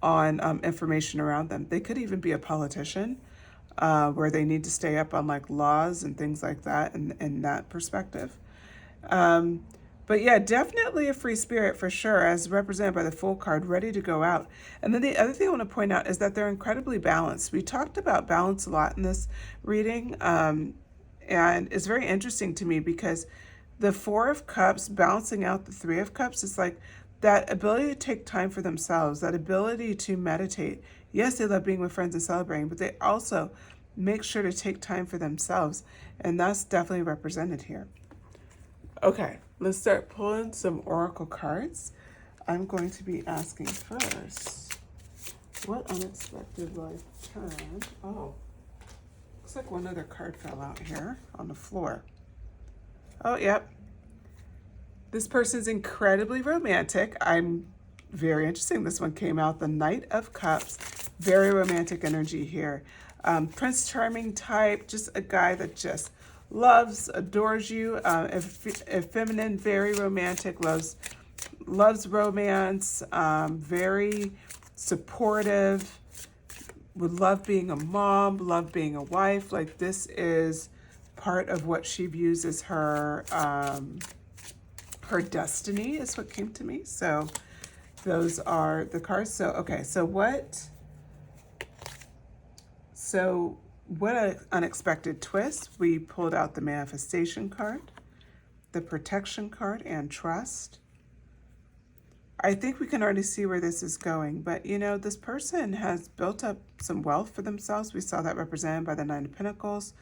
on information around them. They could even be a politician where they need to stay up on like laws and things like that in that perspective. But yeah, definitely a free spirit for sure, as represented by the Fool card, ready to go out. And then the other thing I want to point out is that they're incredibly balanced. We talked about balance a lot in this reading, and it's very interesting to me because the Four of Cups balancing out the Three of Cups is like that ability to take time for themselves, that ability to meditate. Yes, they love being with friends and celebrating, but they also make sure to take time for themselves. And that's definitely represented here. Okay, let's start pulling some oracle cards. I'm going to be asking first, what unexpected life turned? Oh, looks like one other card fell out here on the floor. Oh, yep. This person's incredibly romantic. I'm very interesting. This one came out, the Knight of Cups. Very romantic energy here. Prince Charming type, just a guy that just loves, adores you. If feminine, very romantic, loves romance, very supportive, would love being a mom, love being a wife. Like this is part of what she views as her destiny is what came to me. So those are the cards. So, okay, so what an unexpected twist. We pulled out the manifestation card, the protection card, and trust. I think we can already see where this is going, but you know, this person has built up some wealth for themselves. We saw that represented by the Nine of Pentacles.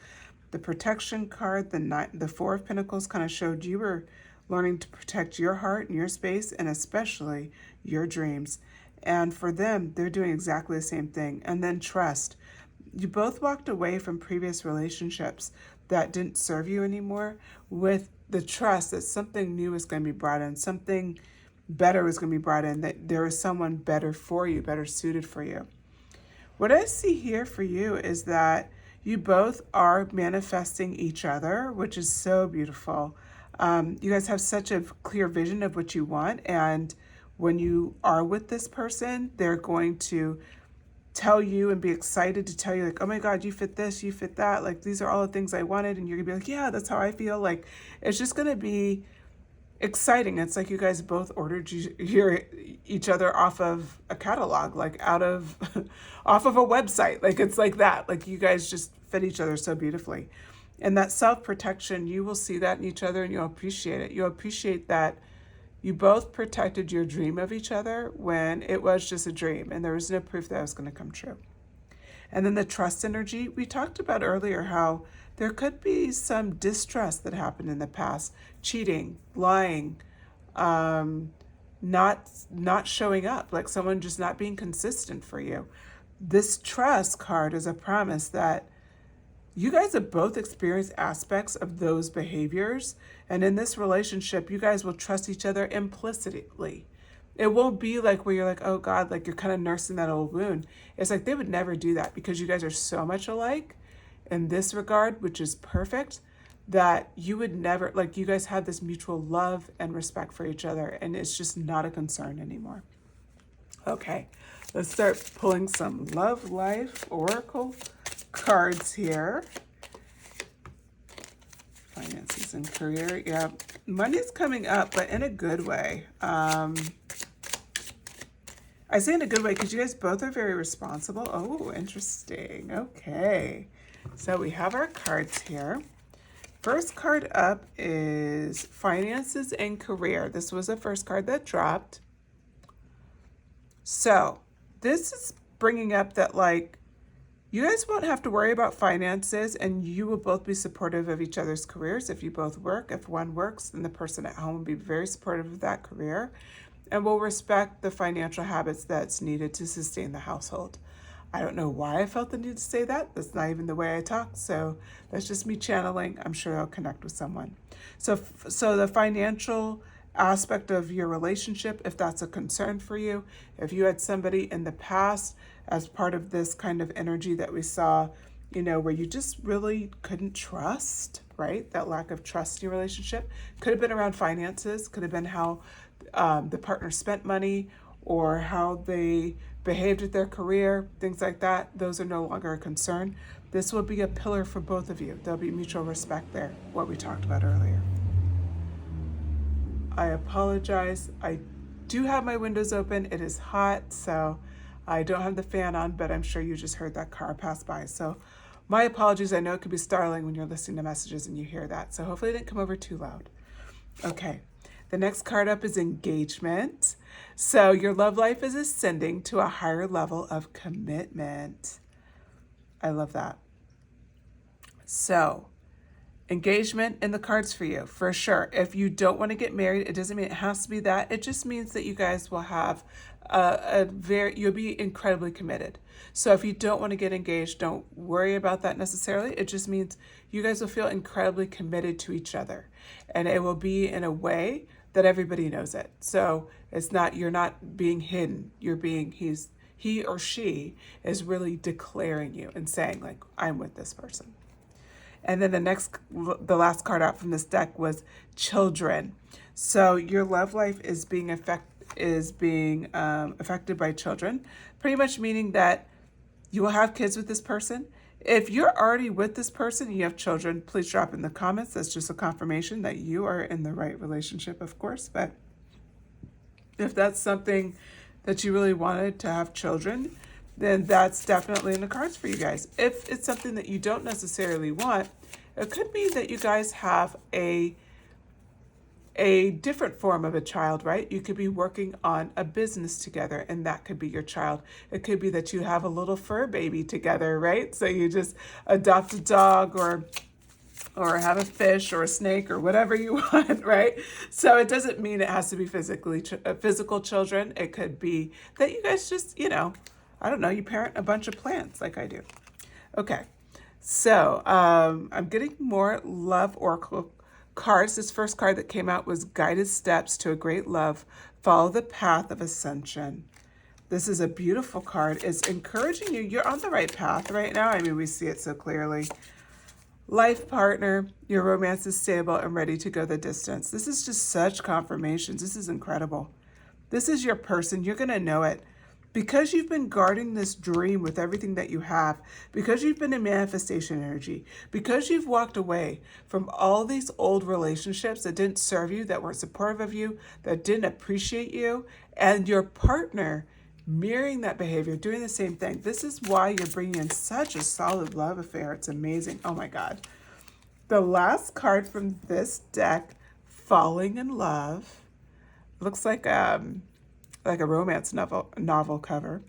The protection card, the Four of Pentacles, kind of showed you were learning to protect your heart and your space, and especially your dreams. And for them, they're doing exactly the same thing. And then trust. You both walked away from previous relationships that didn't serve you anymore with the trust that something new is going to be brought in, something better is going to be brought in, that there is someone better for you, better suited for you. What I see here for you is that you both are manifesting each other, which is so beautiful. You guys have such a clear vision of what you want, and when you are with this person, they're going to tell you and be excited to tell you, like, oh my God, you fit this, you fit that, like these are all the things I wanted, and you're gonna be like, yeah, that's how I feel. Like, it's just gonna be exciting. It's like you guys both ordered each other off of a catalog, like out of off of a website. Like, it's like that. Like, you guys just fit each other so beautifully. And that self-protection, you will see that in each other, and you'll appreciate it. You'll appreciate that you both protected your dream of each other when it was just a dream and there was no proof that it was going to come true. And then the trust energy, we talked about earlier how there could be some distrust that happened in the past, cheating, lying, not showing up, like someone just not being consistent for you. This trust card is a promise that you guys have both experienced aspects of those behaviors. And in this relationship, you guys will trust each other implicitly. It won't be like where you're like, oh God, like you're kind of nursing that old wound. It's like they would never do that because you guys are so much alike in this regard, which is perfect, that you would never, like you guys have this mutual love and respect for each other. And it's just not a concern anymore. Okay, let's start pulling some love life oracle cards here. Finances and career. Yeah, money's coming up, but in a good way. I say in a good way because you guys both are very responsible. Oh, interesting. Okay, so we have our cards here. First card up is finances and career. This was the first card that dropped. So this is bringing up that, like, you guys won't have to worry about finances, and you will both be supportive of each other's careers. If you both work, if one works, then the person at home will be very supportive of that career and will respect the financial habits that's needed to sustain the household. I don't know why I felt the need to say that. That's not even the way I talk. So that's just me channeling. I'm sure I'll connect with someone. So the financial aspect of your relationship, if that's a concern for you, if you had somebody in the past as part of this kind of energy that we saw, you know, where you just really couldn't trust, right? That lack of trust in your relationship could have been around finances, could have been how the partner spent money or how they behaved with their career, things like that. Those are no longer a concern. This will be a pillar for both of you. There'll be mutual respect there, what we talked about earlier. I apologize. I do have my windows open. It is hot, so I don't have the fan on, but I'm sure you just heard that car pass by. So my apologies. I know it could be startling when you're listening to messages and you hear that. So hopefully it didn't come over too loud. Okay. The next card up is engagement. So your love life is ascending to a higher level of commitment. I love that. So engagement in the cards for you, for sure. If you don't want to get married, it doesn't mean it has to be that. It just means that you guys will have you'll be incredibly committed. So if you don't want to get engaged, don't worry about that necessarily. It just means you guys will feel incredibly committed to each other. And it will be in a way that everybody knows it. So it's not, you're not being hidden. You're being, he or she is really declaring you and saying, like, I'm with this person. And then the last card out from this deck was children. So your love life is being affected by children, pretty much meaning that you will have kids with this person. If you're already with this person and you have children, please drop in the comments. That's just a confirmation that you are in the right relationship, of course. But if that's something that you really wanted to have children, then that's definitely in the cards for you guys. If it's something that you don't necessarily want, it could be that you guys have a different form of a child, right? You could be working on a business together, and that could be your child. It could be that you have a little fur baby together, right? So you just adopt a dog or have a fish or a snake or whatever you want, right? So it doesn't mean it has to be physical children. It could be that you guys just, I don't know, you parent a bunch of plants like I do. Okay, so I'm getting more love oracle cards. This first card that came out was Guided Steps to a Great Love. Follow the path of ascension. This is a beautiful card. It's encouraging you. You're on the right path right now. I mean, we see it so clearly. Life partner, your romance is stable and ready to go the distance. This is just such confirmations. This is incredible. This is your person. You're going to know it. Because you've been guarding this dream with everything that you have, because you've been in manifestation energy, because you've walked away from all these old relationships that didn't serve you, that weren't supportive of you, that didn't appreciate you, and your partner mirroring that behavior, doing the same thing. This is why you're bringing in such a solid love affair. It's amazing. Oh my God. The last card from this deck, Falling in Love, looks like a romance novel cover.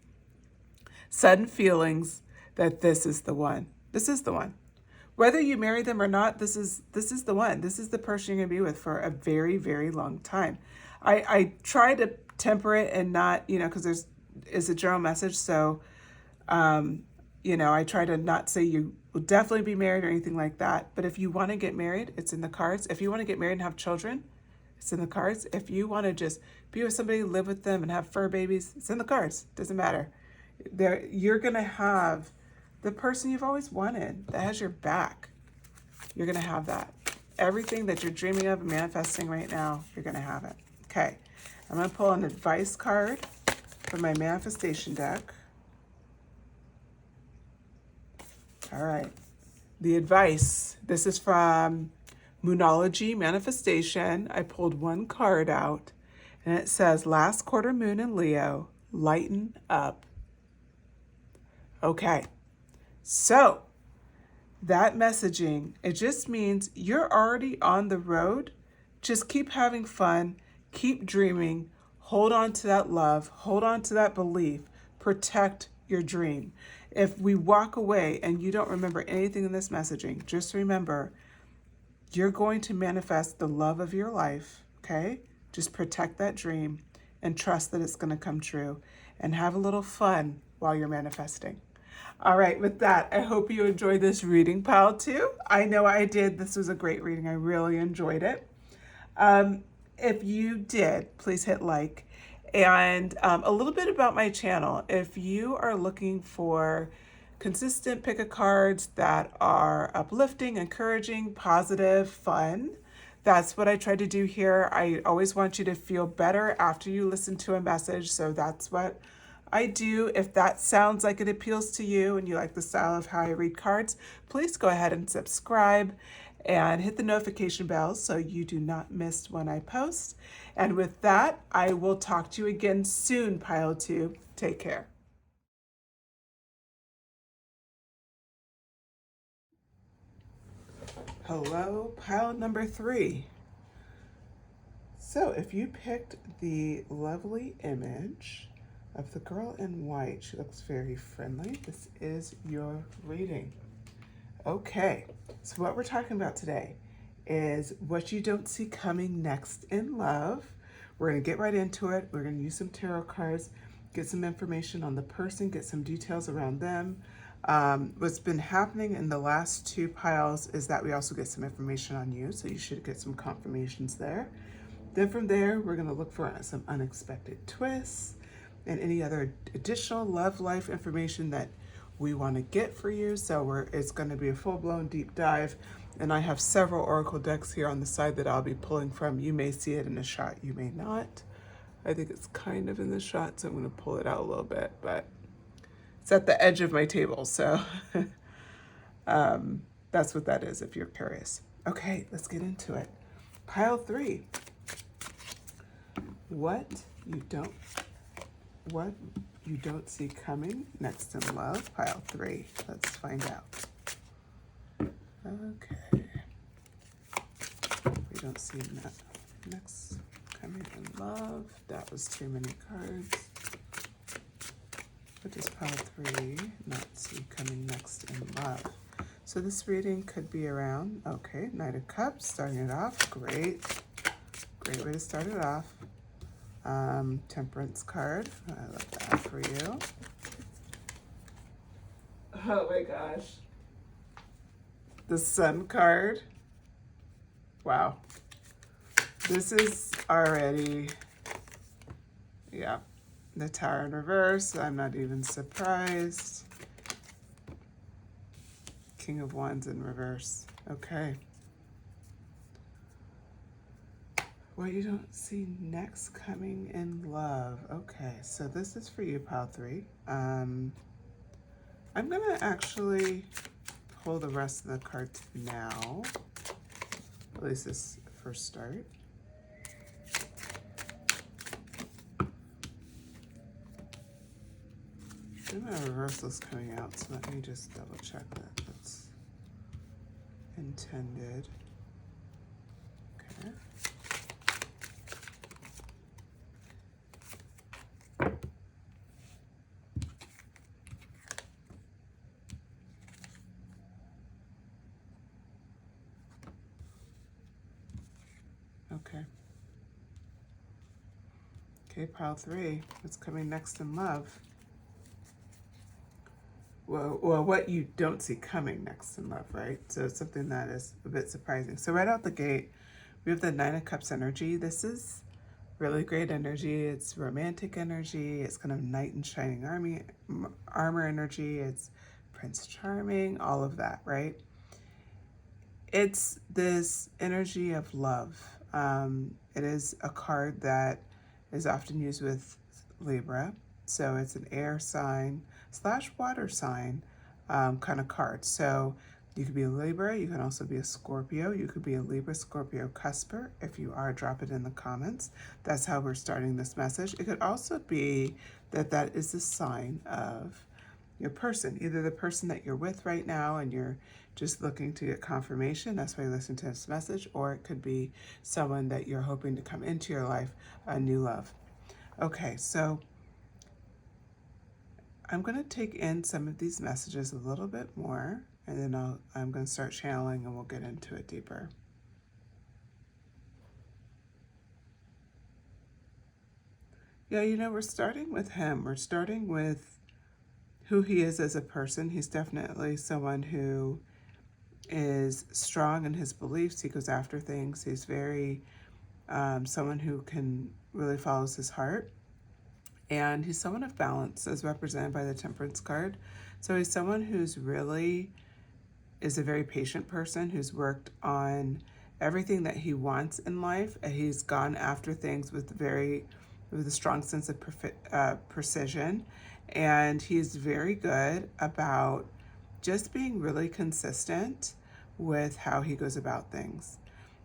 Sudden feelings that this is the one. This is the one. Whether you marry them or not, this is the one. This is the person you're going to be with for a very, very long time. I try to temper it and not, because is a general message. So, I try to not say you will definitely be married or anything like that. But if you want to get married, it's in the cards. If you want to get married and have children, it's in the cards. If you want to just be with somebody, live with them, and have fur babies, it's in the cards. Doesn't matter. You're going to have the person you've always wanted that has your back. You're going to have that. Everything that you're dreaming of and manifesting right now, you're going to have it. Okay. I'm going to pull an advice card from my manifestation deck. All right. The advice. This is from Moonology Manifestation. I pulled one card out, and it says, last quarter moon in Leo, lighten up. Okay. So that messaging, it just means you're already on the road. Just keep having fun. Keep dreaming. Hold on to that love. Hold on to that belief. Protect your dream. If we walk away and you don't remember anything in this messaging, just remember you're going to manifest the love of your life, okay? Just protect that dream and trust that it's going to come true, and have a little fun while you're manifesting. All right, with that, I hope you enjoyed this reading, pile two. I know I did. This was a great reading. I really enjoyed it. If you did, please hit like. And a little bit about my channel. If you are looking for consistent pick of cards that are uplifting, encouraging, positive, fun, that's what I try to do here. I always want you to feel better after you listen to a message. So that's what I do. If that sounds like it appeals to you and you like the style of how I read cards, please go ahead and subscribe and hit the notification bell so you do not miss when I post. And with that, I will talk to you again soon, pile two. Take care. Hello, pile number three. So if you picked the lovely image of the girl in white, she looks very friendly, this is your reading. Okay, so what we're talking about today is what you don't see coming next in love. We're going to get right into it. We're going to use some tarot cards, get some information on the person, get some details around them. What's been happening in the last two piles is that we also get some information on you, so you should get some confirmations there. Then from there, we're going to look for some unexpected twists and any other additional love life information that we want to get for you. So it's going to be a full-blown deep dive, and I have several oracle decks here on the side that I'll be pulling from. You may see it in a shot, you may not. I think it's kind of in the shot, so I'm going to pull it out a little bit, but it's at the edge of my table, so that's what that is if you're curious. Okay, let's get into it. Pile three. What you don't what you don't see coming next in love, pile 3. Let's find out. Okay. We don't see next coming in love. That was too many cards. What does pile 3 not see coming next in love? So this reading could be around, okay, Knight of Cups, starting it off. Great. Great way to start it off. Temperance card. I love that for you. Oh my gosh. The Sun card. Wow. This is already, yeah, the Tower in reverse. I'm not even surprised. King of Wands in reverse. Okay. What you don't see next coming in love. Okay, so this is for you, pile 3. I'm gonna actually pull the rest of the cards now. At least this first start. My reversal's coming out, so let me just double check that that's intended. Okay. Okay. Okay, pile 3. What's coming next in love? Well, what you don't see coming next in love, right? So it's something that is a bit surprising. So right out the gate, we have the Nine of Cups energy. This is really great energy. It's romantic energy. It's kind of knight in shining armor energy. It's Prince Charming, all of that, right? It's this energy of love. It is a card that is often used with Libra. So it's an air sign / water sign kind of card. So you could be a Libra, you can also be a Scorpio, you could be a Libra, Scorpio, Cusper. If you are, drop it in the comments. That's how we're starting this message. It could also be that that is a sign of your person, either the person that you're with right now and you're just looking to get confirmation, that's why you listen to this message, or it could be someone that you're hoping to come into your life, a new love. Okay, so I'm going to take in some of these messages a little bit more, and then I'm going to start channeling and we'll get into it deeper. Yeah, you know, we're starting with him. We're starting with who he is as a person. He's definitely someone who is strong in his beliefs. He goes after things. He's very someone who can really follows his heart. And he's someone of balance, as represented by the Temperance card. So he's someone who's really is a very patient person who's worked on everything that he wants in life. And he's gone after things with a strong sense of precision. And he's very good about just being really consistent with how he goes about things.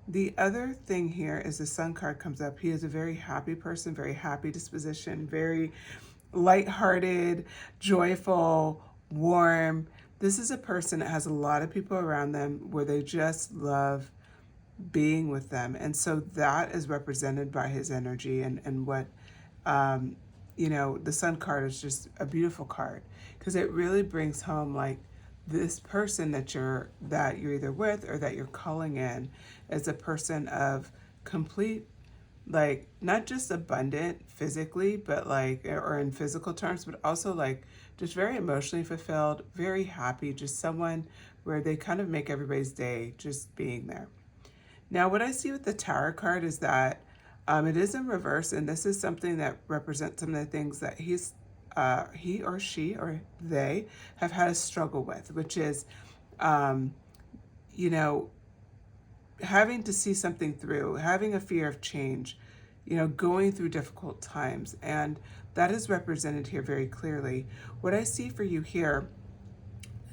The other thing here is the Sun card comes up. He is a very happy person, very happy disposition, very lighthearted, joyful, warm. This is a person that has a lot of people around them where they just love being with them. And so that is represented by his energy and what, you know, the Sun card is just a beautiful card because it really brings home like this person that you're either with or that you're calling in is a person of complete, like, not just abundant physically, but like, or in physical terms, but also like just very emotionally fulfilled, very happy, just someone where they kind of make everybody's day just being there. Now, what I see with the Tower card is that it is in reverse, and this is something that represents some of the things that he or she or they have had a struggle with, which is, you know, having to see something through, having a fear of change, you know, going through difficult times. And that is represented here very clearly. What I see for you here,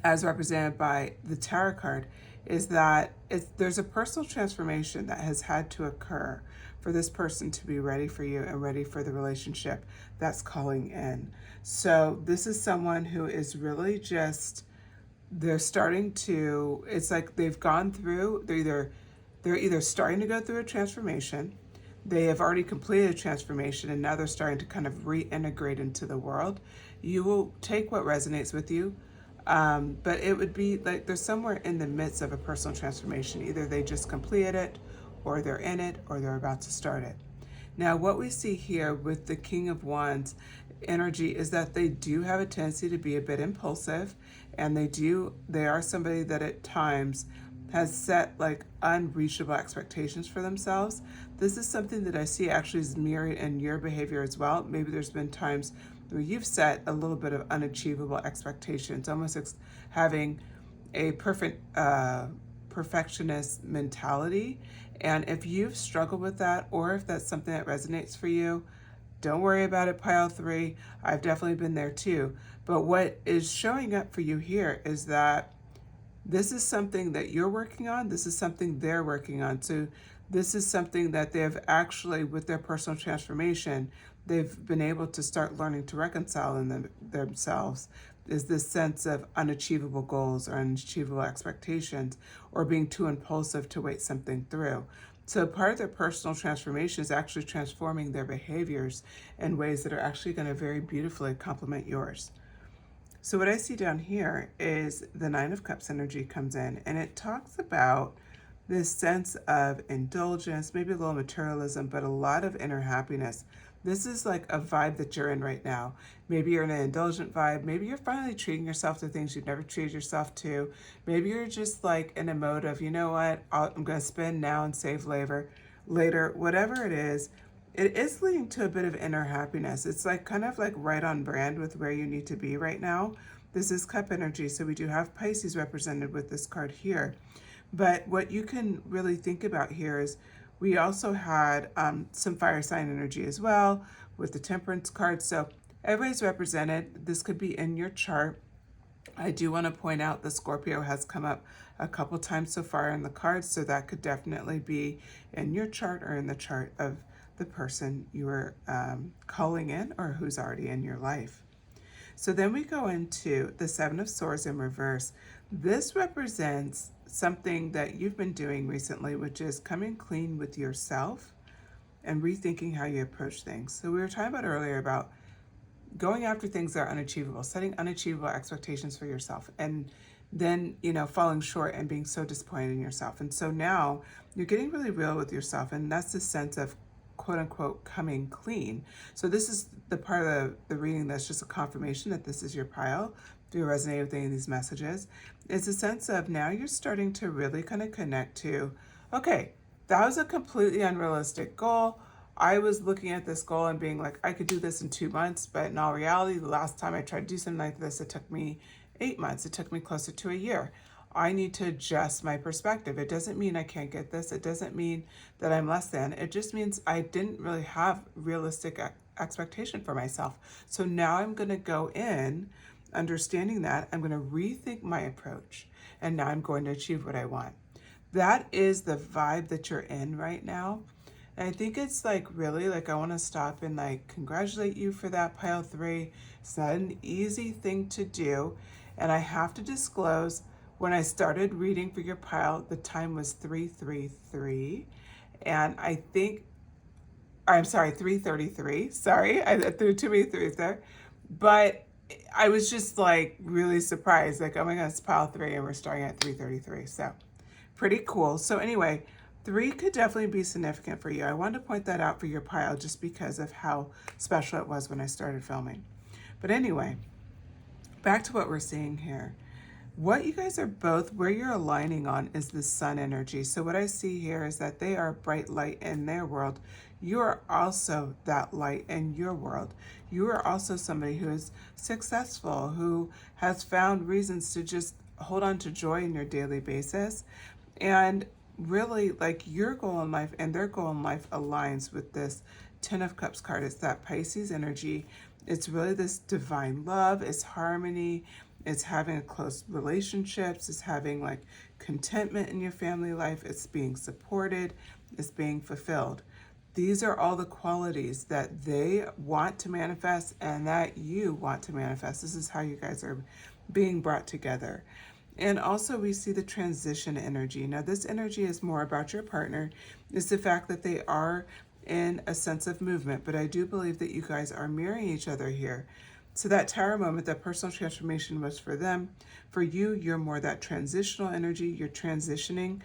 as represented by the Tower card, is that there's a personal transformation that has had to occur for this person to be ready for you and ready for the relationship that's calling in. So this is someone who is really just, they're starting to, it's like they've gone through, they're either starting to go through a transformation, they have already completed a transformation, and now they're starting to kind of reintegrate into the world. You will take what resonates with you, but it would be like they're somewhere in the midst of a personal transformation. Either they just completed it, or they're in it, or they're about to start it. Now, what we see here with the King of Wands energy is that they do have a tendency to be a bit impulsive, and they are somebody that at times has set like unreachable expectations for themselves. This is something that I see actually is mirrored in your behavior as well. Maybe there's been times where you've set a little bit of unachievable expectations, almost having a perfectionist mentality. And if you've struggled with that, or if that's something that resonates for you, don't worry about it, pile 3. I've definitely been there too. But what is showing up for you here is that this is something that you're working on. This is something they're working on. So this is something that they've actually, with their personal transformation, they've been able to start learning to reconcile in themselves, is this sense of unachievable goals or unachievable expectations, or being too impulsive to wait something through. So part of their personal transformation is actually transforming their behaviors in ways that are actually going to very beautifully complement yours. So what I see down here is the Nine of Cups energy comes in, and it talks about this sense of indulgence, maybe a little materialism, but a lot of inner happiness. This is like a vibe that you're in right now. Maybe you're in an indulgent vibe. Maybe you're finally treating yourself to things you've never treated yourself to. Maybe you're just like in a mode of, you know what, I'm going to spend now and save later. Whatever it is leading to a bit of inner happiness. It's like kind of like right on brand with where you need to be right now. This is cup energy, so we do have Pisces represented with this card here. But what you can really think about here is we also had some fire sign energy as well with the Temperance card. So everybody's represented. This could be in your chart. I do want to point out the Scorpio has come up a couple times so far in the cards, so that could definitely be in your chart or in the chart of the person you are calling in or who's already in your life. So then we go into the Seven of Swords in reverse. This represents something that you've been doing recently, which is coming clean with yourself and rethinking how you approach things. So we were talking about earlier about going after things that are unachievable, setting unachievable expectations for yourself, and then, falling short and being so disappointed in yourself. And so now you're getting really real with yourself, and that's the sense of quote unquote coming clean. So this is the part of the reading that's just a confirmation that this is your pile. If you resonate with any of these messages, it's a sense of now you're starting to really kind of connect to, okay, that was a completely unrealistic goal. I was looking at this goal and being like, I could do this in 2 months, but in all reality, the last time I tried to do something like this, it took me 8 months. It took me closer to a year. I need to adjust my perspective. It doesn't mean I can't get this. It doesn't mean that I'm less than. It just means I didn't really have realistic expectation for myself. So now I'm going to go in understanding that. I'm going to rethink my approach, and now I'm going to achieve what I want. That is the vibe that you're in right now. And I think it's like really like I want to stop and like congratulate you for that, pile 3. It's not an easy thing to do. And I have to disclose, when I started reading for your pile, the time was 3:33. And I think, I'm sorry, 3:33. Sorry, I threw too many threes there. But I was just like really surprised. Like, oh my God, it's pile 3 and we're starting at 3:33. So pretty cool. So anyway, 3 could definitely be significant for you. I wanted to point that out for your pile just because of how special it was when I started filming. But anyway, back to what we're seeing here. What you guys are both, where you're aligning on is the sun energy. So what I see here is that they are bright light in their world. You are also that light in your world. You are also somebody who is successful, who has found reasons to just hold on to joy in your daily basis. And really, like, your goal in life and their goal in life aligns with this Ten of Cups card. It's that Pisces energy. It's really this divine love, it's harmony, it's having a close relationships, it's having like contentment in your family life, it's being supported, it's being fulfilled. These are all the qualities that they want to manifest and that you want to manifest. This is how you guys are being brought together. And also we see the transition energy. Now this energy is more about your partner. It's the fact that they are in a sense of movement, but I do believe that you guys are mirroring each other here. So that tower moment, that personal transformation was for them. For you, you're more that transitional energy. You're transitioning,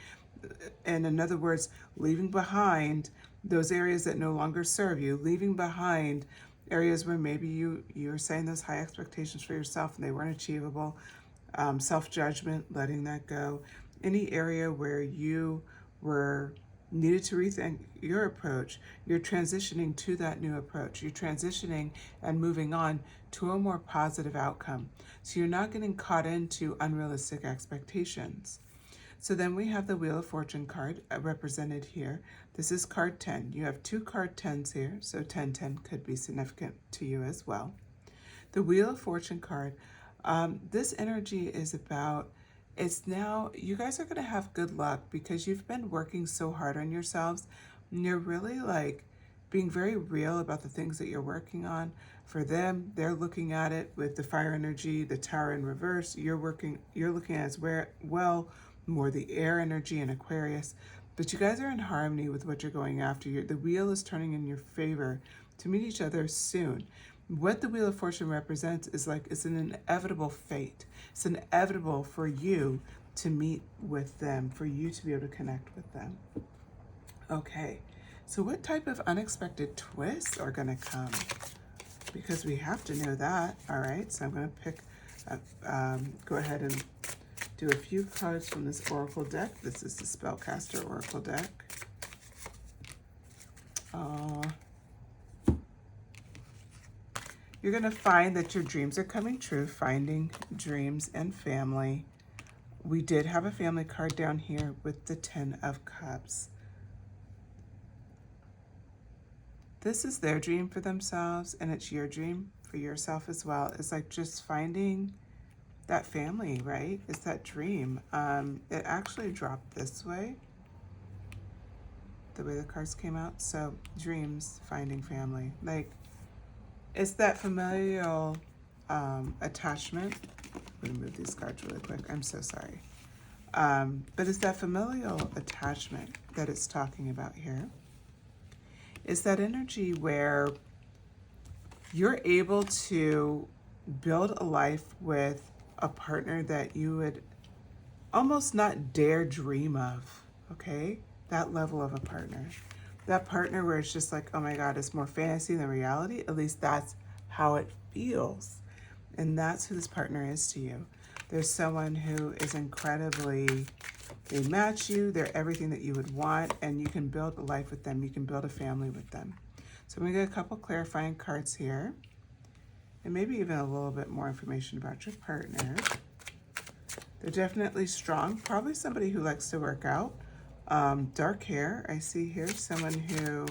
and in other words, leaving behind those areas that no longer serve you, leaving behind areas where maybe you're setting those high expectations for yourself and they weren't achievable, self-judgment, letting that go. Any area where you were needed to rethink your approach, you're transitioning to that new approach. You're transitioning and moving on to a more positive outcome. So you're not getting caught into unrealistic expectations. So then we have the Wheel of Fortune card represented here. This is card 10. You have 2 card 10s here, so 1010 could be significant to you as well. The Wheel of Fortune card, this energy is about, it's now, you guys are going to have good luck because you've been working so hard on yourselves and you're really like being very real about the things that you're working on. For them, they're looking at it with the fire energy, the tower in reverse. You're looking at it as well, more the air energy and Aquarius. But you guys are in harmony with what you're going after. The wheel is turning in your favor to meet each other soon. What the Wheel of Fortune represents is like, it's an inevitable fate. It's inevitable for you to meet with them, for you to be able to connect with them. Okay, so what type of unexpected twists are gonna come? Because we have to know that. All right, so I'm gonna pick, go ahead and do a few cards from this Oracle deck. This is the Spellcaster Oracle deck. You're going to find that your dreams are coming true, finding dreams and family. We did have a family card down here with the 10 of Cups. This is their dream for themselves, and it's your dream for yourself as well. It's like just finding that family, right? It's that dream. It actually dropped this way, the way the cards came out. So dreams, finding family. Like, it's that familial attachment. I'm going to move these cards really quick. I'm so sorry. But it's that familial attachment that it's talking about here. It's that energy where you're able to build a life with a partner that you would almost not dare dream of, okay? That level of a partner. That partner where it's just like, oh my God, it's more fantasy than reality. At least that's how it feels. And that's who this partner is to you. There's someone who is incredibly, they match you, they're everything that you would want, and you can build a life with them. You can build a family with them. So I'm gonna get a couple clarifying cards here, and maybe even a little bit more information about your partner. They're definitely strong, probably somebody who likes to work out. Dark hair, I see here, someone who,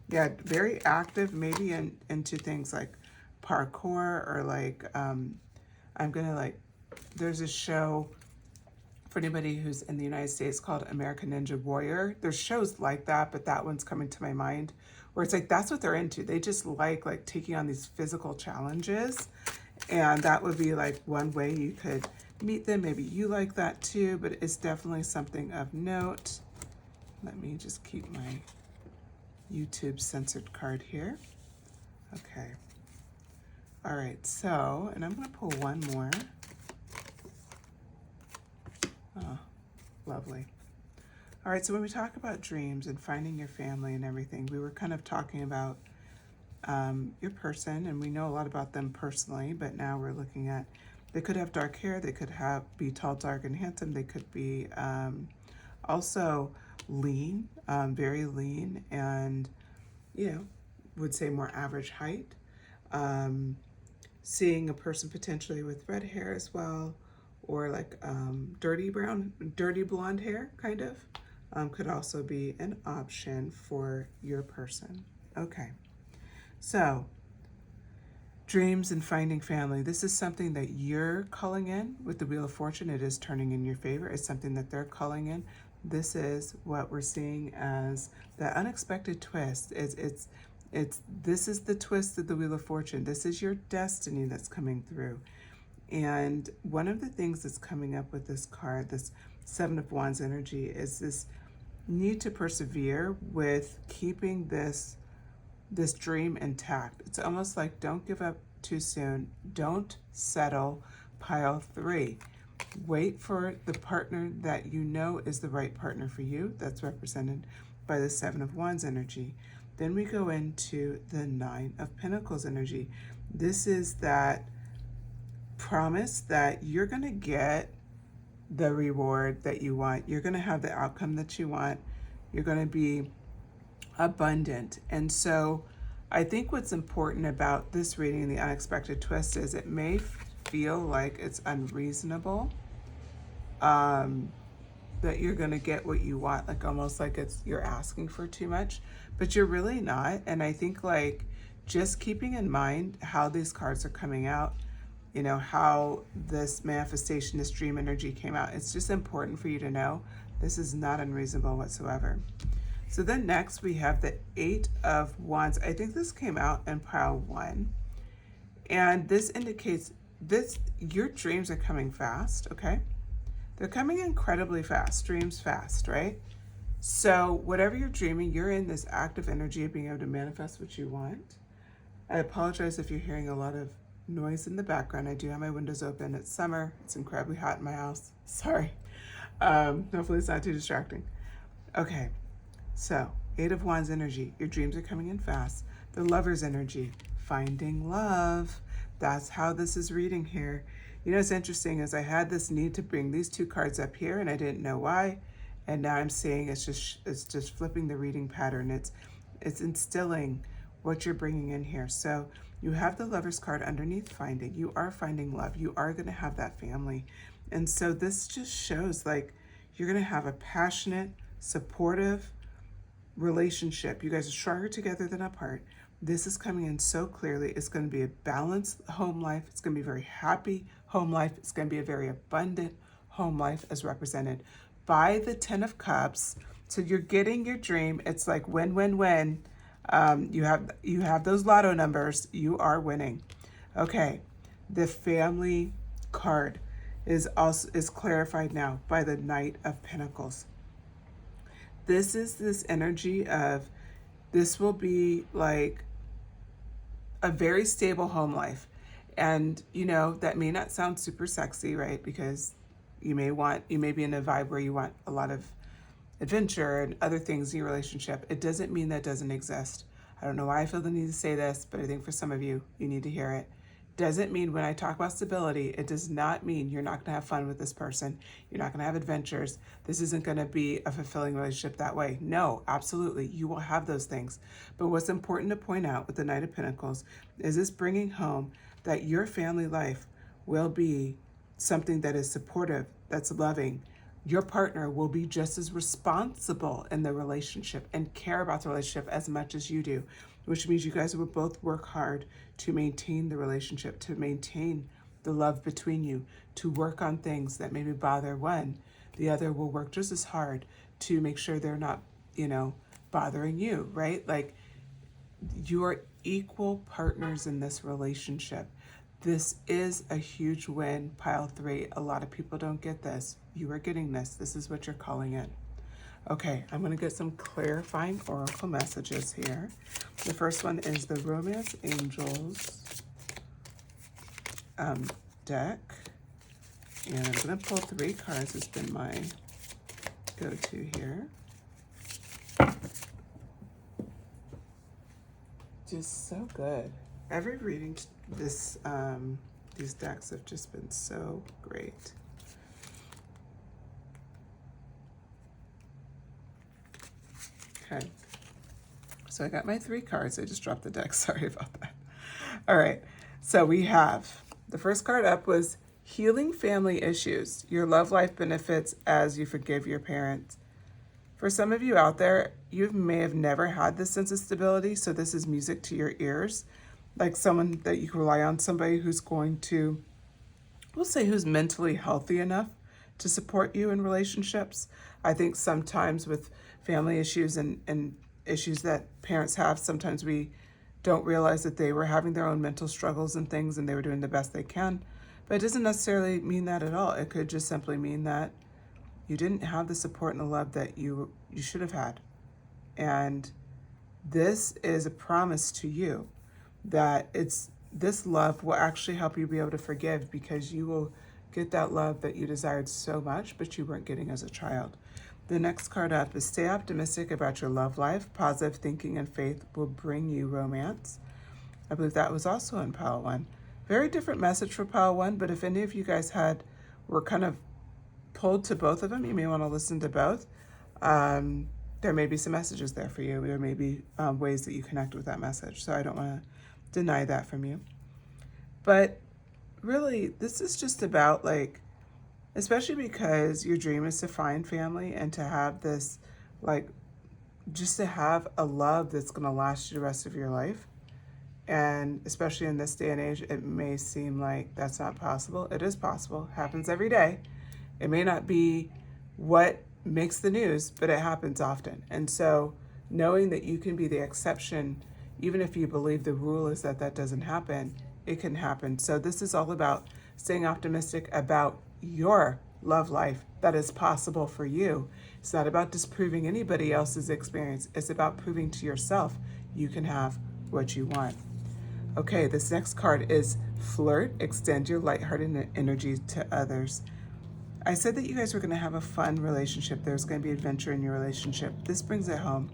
yeah, very active, maybe into things like parkour or like, there's a show for anybody who's in the United States called American Ninja Warrior. There's shows like that, but that one's coming to my mind where it's like, that's what they're into. They just like taking on these physical challenges. And that would be like one way you could meet them. Maybe you like that too, but it's definitely something of note. Let me just keep my YouTube censored card here. Okay. All right, so, and I'm gonna pull one more. Oh, lovely. All right, so when we talk about dreams and finding your family and everything, we were kind of talking about your person, and we know a lot about them personally, but now we're looking at, they could have dark hair, they could be tall, dark, and handsome, they could be also lean, very lean, and, you know, would say more average height. Seeing a person potentially with red hair as well, or like dirty blonde hair, kind of, could also be an option for your person. Okay, so Dreams and finding family. This is something that you're calling in with the Wheel of Fortune. It is turning in your favor. It's something that they're calling in. This is what we're seeing as the unexpected twist. This is the twist of the Wheel of Fortune. This is your destiny that's coming through. And one of the things that's coming up with this card, this Seven of Wands energy, is this need to persevere with keeping this dream intact. It's almost like don't give up too soon. Don't settle. Pile 3. Wait for the partner that you know is the right partner for you. That's represented by the Seven of Wands energy. Then we go into the Nine of Pentacles energy. This is that promise that you're going to get the reward that you want. You're going to have the outcome that you want. You're going to be abundant. And so I think what's important about this reading, the unexpected twist, is it may feel like it's unreasonable, that you're going to get what you want, like almost like you're asking for too much, but you're really not. And I think like just keeping in mind how these cards are coming out, you know, how this manifestation, this dream energy came out. It's just important for you to know this is not unreasonable whatsoever. So then next we have the Eight of Wands. I think this came out in pile 1. And this indicates your dreams are coming fast, okay? They're coming incredibly fast, dreams fast, right? So whatever you're dreaming, you're in this active energy of being able to manifest what you want. I apologize if you're hearing a lot of noise in the background. I do have my windows open. It's summer. It's incredibly hot in my house. Sorry. Hopefully it's not too distracting. Okay. So, Eight of Wands energy. Your dreams are coming in fast. The Lover's energy. Finding love. That's how this is reading here. You know, what's interesting is I had this need to bring these two cards up here and I didn't know why. And now I'm seeing it's just flipping the reading pattern. It's instilling what you're bringing in here. So you have the Lover's card underneath finding. You are finding love. You are going to have that family. And so this just shows like you're going to have a passionate, supportive relationship. You guys are stronger together than apart. This is coming in so clearly. It's going to be a balanced home life. It's going to be a very happy home life. It's going to be a very abundant home life as represented by the Ten of Cups. So you're getting your dream. It's like win, win, win. You have those lotto numbers. You are winning. Okay. The family card is clarified now by the Knight of Pentacles. This is this energy of this will be like a very stable home life. And, you know, that may not sound super sexy, right? Because you may be in a vibe where you want a lot of adventure and other things in your relationship. It doesn't mean that doesn't exist. I don't know why I feel the need to say this, but I think for some of you, you need to hear it. Doesn't mean when I talk about stability, it does not mean you're not going to have fun with this person. You're not going to have adventures. This isn't going to be a fulfilling relationship that way. No, absolutely. You will have those things. But what's important to point out with the Knight of Pentacles is this bringing home that your family life will be something that is supportive, that's loving. Your partner will be just as responsible in the relationship and care about the relationship as much as you do, which means you guys will both work hard to maintain the relationship, to maintain the love between you, to work on things that maybe bother one. The other will work just as hard to make sure they're not, you know, bothering you, right? Like you are equal partners in this relationship. This is a huge win, pile 3. A lot of people don't get this. You are getting this. This is what you're calling in. Okay, I'm going to get some clarifying oracle messages here. The first one is the Romance Angels deck. And I'm going to pull 3 cards. It's been my go-to here. Just so good. Every reading these decks have just been so great. Okay, so I got my 3 cards. I just dropped the deck. Sorry about that. All right, so we have the first card up was Healing Family Issues. Your love life benefits as you forgive your parents. For some of you out there, you may have never had this sense of stability, so this is music to your ears. like someone that you can rely on, somebody who's going to, we'll say, who's mentally healthy enough to support you in relationships. I think sometimes with family issues and issues that parents have, sometimes we don't realize that they were having their own mental struggles and things and they were doing the best they can. But it doesn't necessarily mean that at all. It could just simply mean that you didn't have the support and the love that you should have had. And this is a promise to you that this love will actually help you be able to forgive, because you will get that love that you desired so much, but you weren't getting as a child. The next card up is stay optimistic about your love life. Positive thinking and faith will bring you romance. I believe that was also in pile 1. Very different message for pile 1, but if any of you guys were kind of pulled to both of them, you may want to listen to both. There may be some messages there for you. There may be ways that you connect with that message. So I don't want to deny that from you. But really, this is just about, like, especially because your dream is to find family and to have this, like, just to have a love that's going to last you the rest of your life. And especially in this day and age, it may seem like that's not possible. It is possible. It happens every day. It may not be what makes the news, but it happens often. And so knowing that you can be the exception, even if you believe the rule is that that doesn't happen, it can happen. So this is all about staying optimistic about your love life that is possible for you. It's not about disproving anybody else's experience. It's about proving to yourself you can have what you want. Okay, this next card is flirt. Extend your lighthearted energy to others. I said that you guys were going to have a fun relationship. There's going to be adventure in your relationship. This brings it home.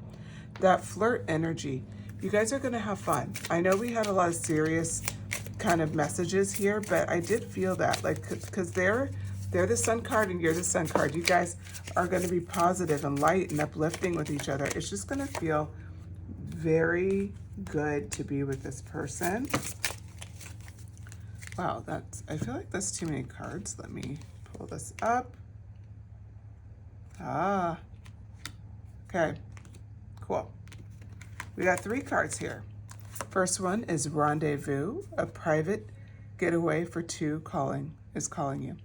That flirt energy, you guys are going to have fun. I know we had a lot of serious kind of messages here, but I did feel that, like, because they're the sun card and you're the sun card. You guys are going to be positive and light and uplifting with each other. It's just going to feel very good to be with this person. Wow, I feel like that's too many cards. Let me pull this up. Okay, cool. We got 3 cards here. First one is rendezvous, a private getaway for 2 is calling you.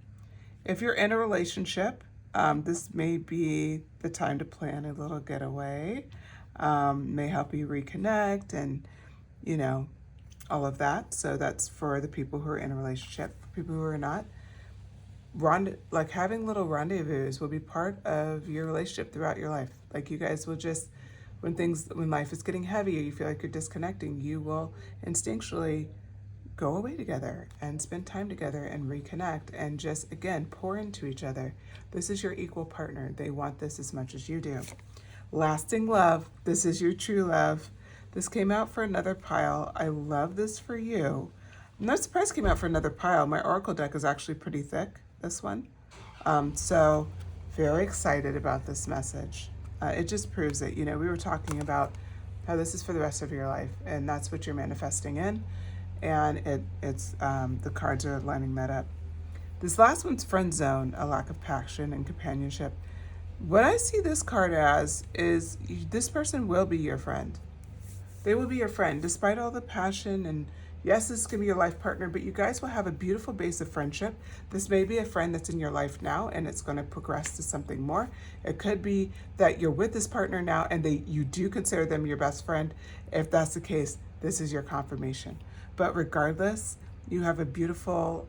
If you're in a relationship, this may be the time to plan a little getaway. May help you reconnect and, all of that. So that's for the people who are in a relationship. For people who are not, like having little rendezvous will be part of your relationship throughout your life. Like you guys will just, when life is getting heavy or you feel like you're disconnecting, you will instinctually go away together and spend time together and reconnect and just, again, pour into each other. This is your equal partner. They want this as much as you do. Lasting love. This is your true love. This came out for another pile. I love this for you. I'm not surprised it came out for another pile. My Oracle deck is actually pretty thick, this one. So very excited about this message. It just proves it. We were talking about how this is for the rest of your life, and that's what you're manifesting in. And it's the cards are lining that up. This last one's friend zone, a lack of passion and companionship. What I see this card as is this person will be your friend. They will be your friend, despite all the passion. And yes, this can be your life partner, but you guys will have a beautiful base of friendship. This may be a friend that's in your life now, and it's going to progress to something more. It could be that you're with this partner now, and you do consider them your best friend. If that's the case, this is your confirmation. But regardless, you have a beautiful,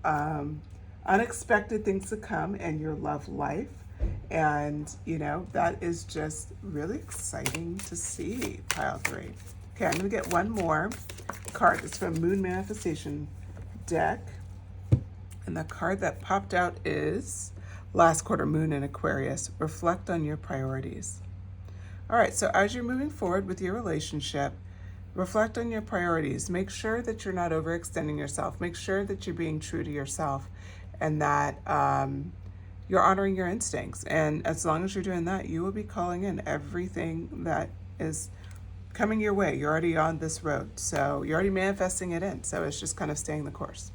unexpected things to come in your love life. And, that is just really exciting to see, pile 3. Okay, I'm going to get one more card. It's from Moon Manifestation deck. And the card that popped out is Last Quarter Moon in Aquarius. Reflect on your priorities. All right, so as you're moving forward with your relationship, reflect on your priorities. Make sure that you're not overextending yourself. Make sure that you're being true to yourself and that you're honoring your instincts. And as long as you're doing that, you will be calling in everything that is coming your way. You're already on this road. So you're already manifesting it in. So it's just kind of staying the course.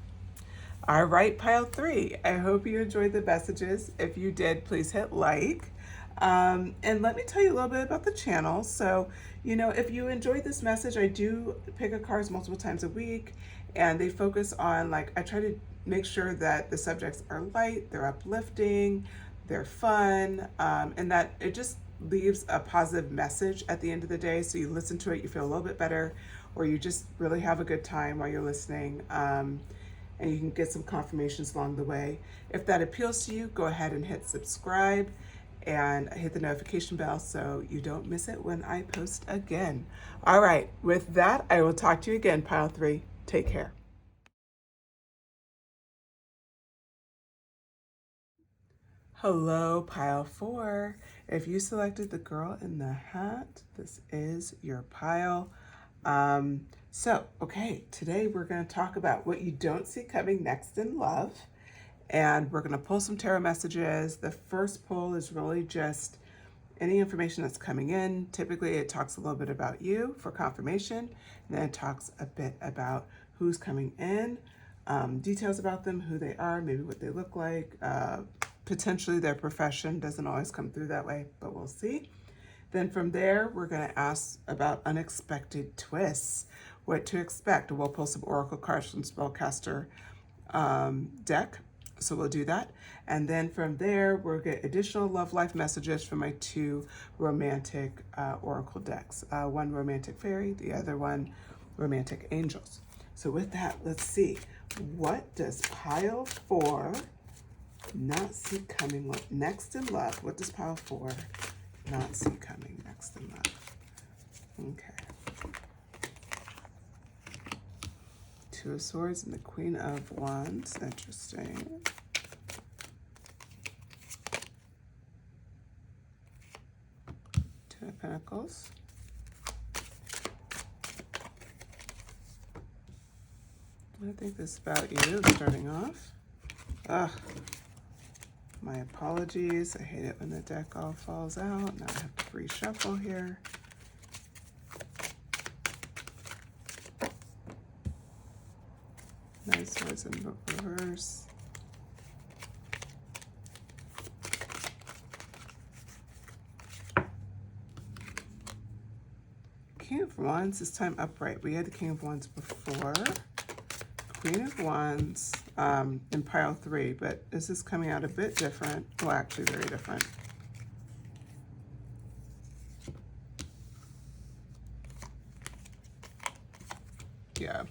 All right, pile 3. I hope you enjoyed the messages. If you did, please hit like. And let me tell you a little bit about the channel. So, if you enjoyed this message, I do pick a cards multiple times a week, and they focus on, like, I try to make sure that the subjects are light, they're uplifting, they're fun, and that it just leaves a positive message at the end of the day. So you listen to it, you feel a little bit better, or you just really have a good time while you're listening. And you can get some confirmations along the way. If that appeals to you, go ahead and hit subscribe and hit the notification bell so you don't miss it when I post again. All right, with that, I will talk to you again, Pile 3. Take care. Hello, Pile 4. If you selected the girl in the hat, this is your pile. Okay, today we're going to talk about what you don't see coming next in love. And we're going to pull some tarot messages. The first pull is really just any information that's coming in. Typically, it talks a little bit about you for confirmation, and then it talks a bit about who's coming in, details about them, who they are, maybe what they look like, potentially their profession. Doesn't always come through that way, but we'll see. Then from there, we're going to ask about unexpected twists, what to expect. We'll pull some oracle cards from Spellcaster deck. So we'll do that. And then from there, we'll get additional love life messages from my 2 romantic oracle decks. One romantic fairy, the other one romantic angels. So with that, let's see. What does pile 4 not see coming next in love? What does pile 4 not see coming next in love? Okay. 2 of Swords and the Queen of Wands. Interesting. Two of Pentacles. I think this is about you starting off. Ugh. My apologies. I hate it when the deck all falls out. Now I have to reshuffle here. Nice Swords in reverse. King of Wands, this time upright. We had the King of Wands before. Queen of Wands in pile 3, but this is coming out a bit different. Well, actually very different. Yeah.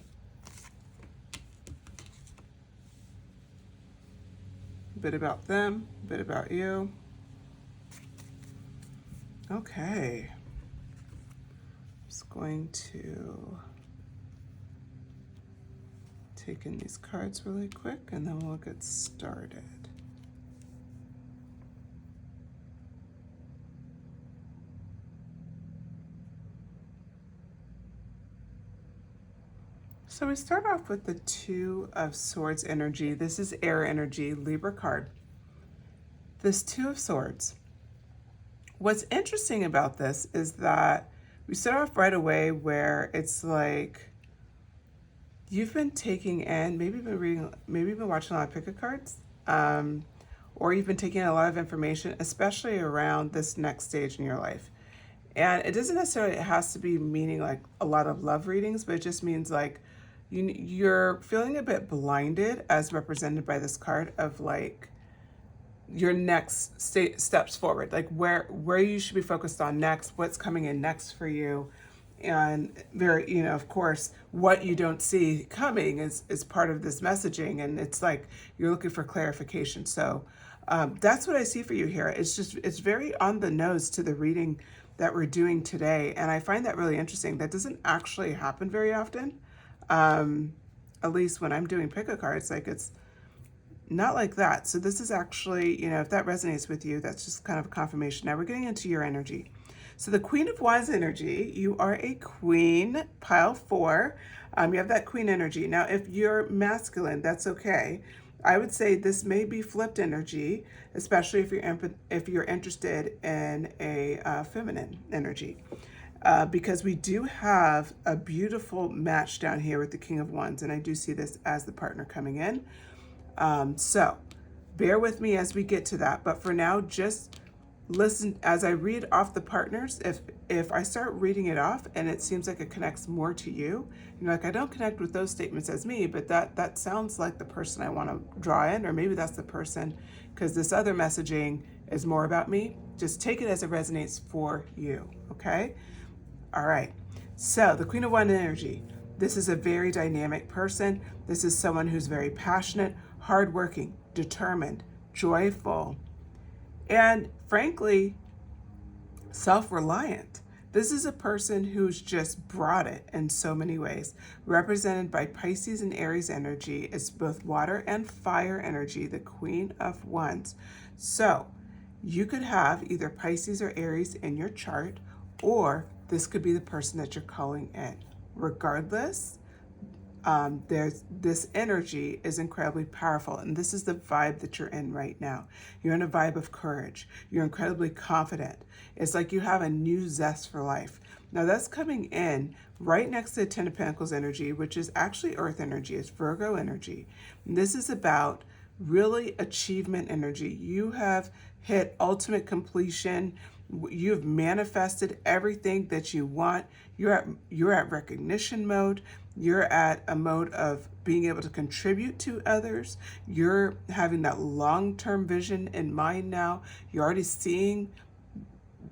A bit about them, a bit about you. Okay. Just going to take in these cards really quick and then we'll get started. So we start off with the 2 of Swords energy. This is air energy, Libra card. This 2 of Swords. What's interesting about this is that we start off right away where it's like you've been taking in, maybe you've been reading, maybe you've been watching a lot of pick-a cards, or you've been taking a lot of information, especially around this next stage in your life. And it doesn't necessarily, it has to be meaning like a lot of love readings, but it just means like you're feeling a bit blinded as represented by this card of like your next steps forward, like where you should be focused on next, what's coming in next for you. And very, of course, what you don't see coming is part of this messaging. And it's like you're looking for clarification. So that's what I see for you here. It's very on the nose to the reading that we're doing today. And I find that really interesting. That doesn't actually happen very often. At least when I'm doing pick-a cards, like it's not like that. So this is actually, if that resonates with you, that's just kind of a confirmation. Now we're getting into your energy. So the Queen of Wands energy, you are a queen, pile 4. You have that queen energy. Now, if you're masculine, that's okay. I would say this may be flipped energy, especially if you're interested in a feminine energy. Because we do have a beautiful match down here with the King of Wands, and I do see this as the partner coming in. So bear with me as we get to that. But for now, just listen as I read off the partners. If I start reading it off and it seems like it connects more to you, like, I don't connect with those statements as me, but that sounds like the person I want to draw in, or maybe that's the person, because this other messaging is more about me. Just take it as it resonates for you, okay? All right. So the Queen of Wands energy. This is a very dynamic person. This is someone who's very passionate, hardworking, determined, joyful, and frankly, self-reliant. This is a person who's just brought it in so many ways. Represented by Pisces and Aries energy, it's both water and fire energy, the Queen of Wands. So you could have either Pisces or Aries in your chart, or this could be the person that you're calling in. Regardless, there's this energy is incredibly powerful, and this is the vibe that you're in right now. You're in a vibe of courage. You're incredibly confident. It's like you have a new zest for life. Now that's coming in right next to the Ten of Pentacles energy, which is actually Earth energy. It's Virgo energy. And this is about really achievement energy. You have hit ultimate completion. You've manifested everything that you want. You're at recognition mode. You're at a mode of being able to contribute to others. You're having that long-term vision in mind now. You're already seeing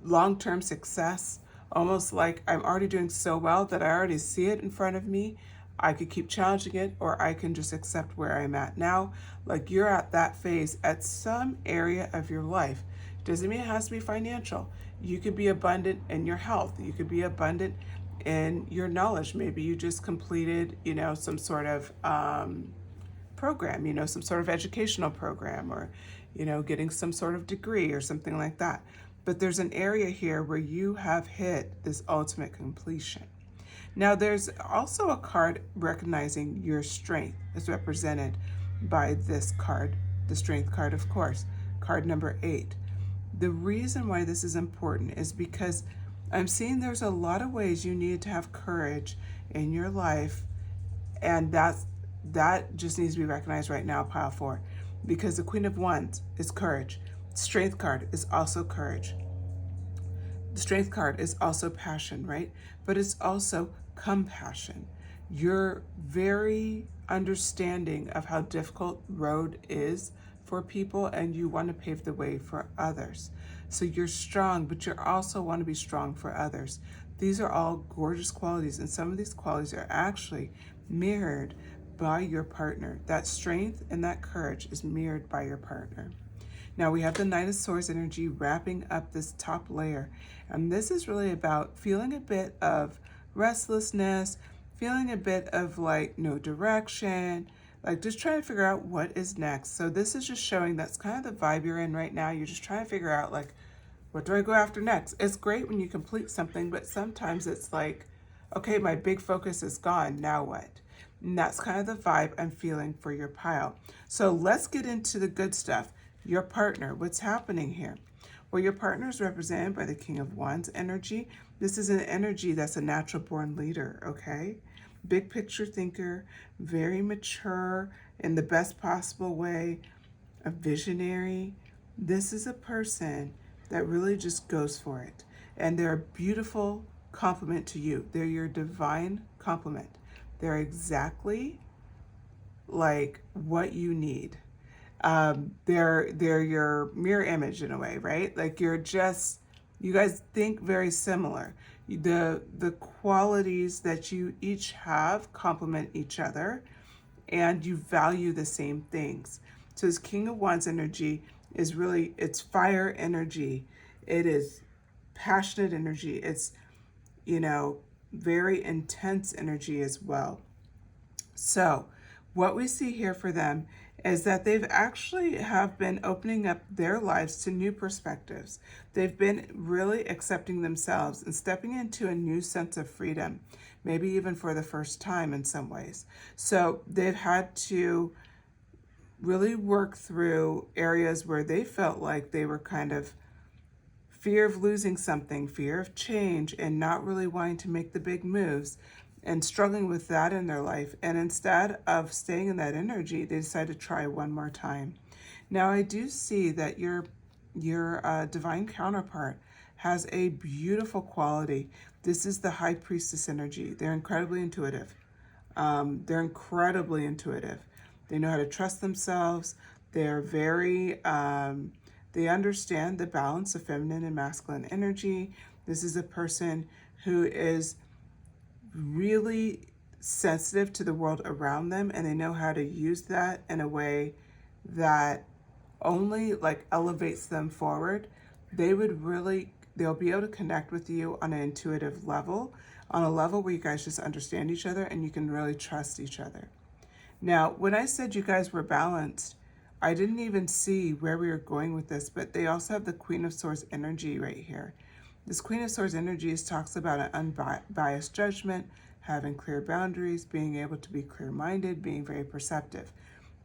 long-term success, almost like I'm already doing so well that I already see it in front of me. I could keep challenging it, or I can just accept where I'm at now. Like, you're at that phase at some area of your life. Doesn't mean it has to be financial. You could be abundant in your health. You could be abundant in your knowledge. Maybe you just completed, some sort of program, some sort of educational program, or, getting some sort of degree or something like that. But there's an area here where you have hit this ultimate completion. Now, there's also a card recognizing your strength. It's represented by this card, the Strength card, of course, card number 8. The reason why this is important is because I'm seeing there's a lot of ways you need to have courage in your life, and that just needs to be recognized right now, pile 4, because the Queen of Wands is courage. Strength card is also courage. The Strength card is also passion, right? But it's also compassion. You're very understanding of how difficult road is for people, and you want to pave the way for others. So you're strong, but you also want to be strong for others. These are all gorgeous qualities, and some of these qualities are actually mirrored by your partner. That strength and that courage is mirrored by your partner. Now we have the Knight of Swords energy wrapping up this top layer, and this is really about feeling a bit of restlessness, feeling a bit of like no direction, like just trying to figure out what is next. So this is just showing that's kind of the vibe you're in right now. You're just trying to figure out, like, what do I go after next? It's great when you complete something, but sometimes it's like, okay, my big focus is gone, now what? And that's kind of the vibe I'm feeling for your pile. So let's get into the good stuff. Your partner, what's happening here? Well, your partner is represented by the King of Wands energy. This is an energy that's a natural born leader, okay? Big picture thinker, very mature in the best possible way, a visionary. This is a person that really just goes for it. And they're a beautiful complement to you. They're your divine complement. They're exactly like what you need. They're your mirror image in a way, right? Like you guys think very similar. The qualities that you each have complement each other, and you value the same things. So this King of Wands energy is really, it's fire energy. It is passionate energy. It's, very intense energy as well. So what we see here for them is that they've actually have been opening up their lives to new perspectives. They've been really accepting themselves and stepping into a new sense of freedom, maybe even for the first time in some ways. So they've had to really work through areas where they felt like they were kind of fear of losing something, fear of change, and not really wanting to make the big moves and struggling with that in their life. And instead of staying in that energy, they decided to try one more time. Now, I do see that your your divine counterpart has a beautiful quality. This is the High Priestess energy. They're incredibly intuitive. They're incredibly intuitive. They know how to trust themselves. They're very, they understand the balance of feminine and masculine energy. This is a person who is really sensitive to the world around them, and they know how to use that in a way that only like elevates them forward. They'll be able to connect with you on an intuitive level, on a level where you guys just understand each other and you can really trust each other. Now, when I said you guys were balanced, I didn't even see where we were going with this, but they also have the Queen of Swords energy right here. This Queen of Swords energy talks about an unbiased judgment, having clear boundaries, being able to be clear-minded, being very perceptive.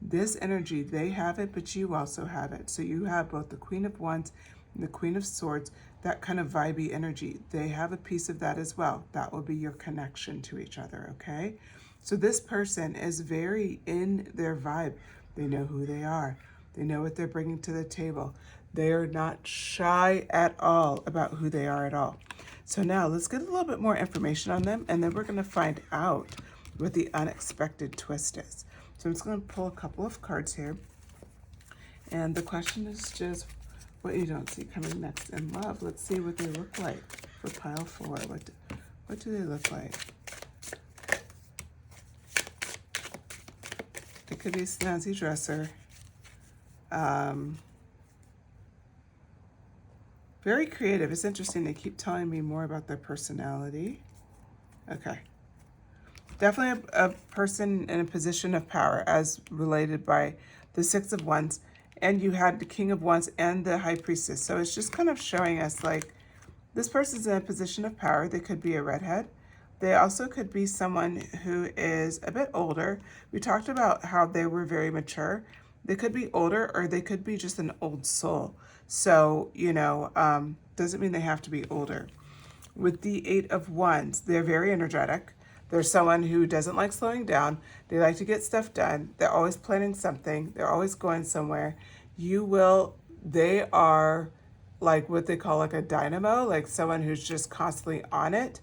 This energy, they have it, but you also have it. So you have both the Queen of Wands and the Queen of Swords, that kind of vibey energy. They have a piece of that as well. That will be your connection to each other, okay? So this person is very in their vibe. They know who they are. They know what they're bringing to the table. They are not shy at all about who they are at all. So now let's get a little bit more information on them, and then we're going to find out what the unexpected twist is. So I'm just going to pull a couple of cards here. And the question is just what you don't see coming next in love. Let's see what they look like for pile 4. What do they look like? It could be a snazzy dresser. Very creative. It's interesting. They keep telling me more about their personality. Okay. Definitely a person in a position of power as related by the Six of Wands. And you had the King of Wands and the High Priestess. So it's just kind of showing us like this person's in a position of power. They could be a redhead. They also could be someone who is a bit older. We talked about how they were very mature. They could be older, or they could be just an old soul. So, doesn't mean they have to be older. With the Eight of Wands, they're very energetic. They're someone who doesn't like slowing down. They like to get stuff done. They're always planning something. They're always going somewhere. They are like what they call like a dynamo, like someone who's just constantly on it.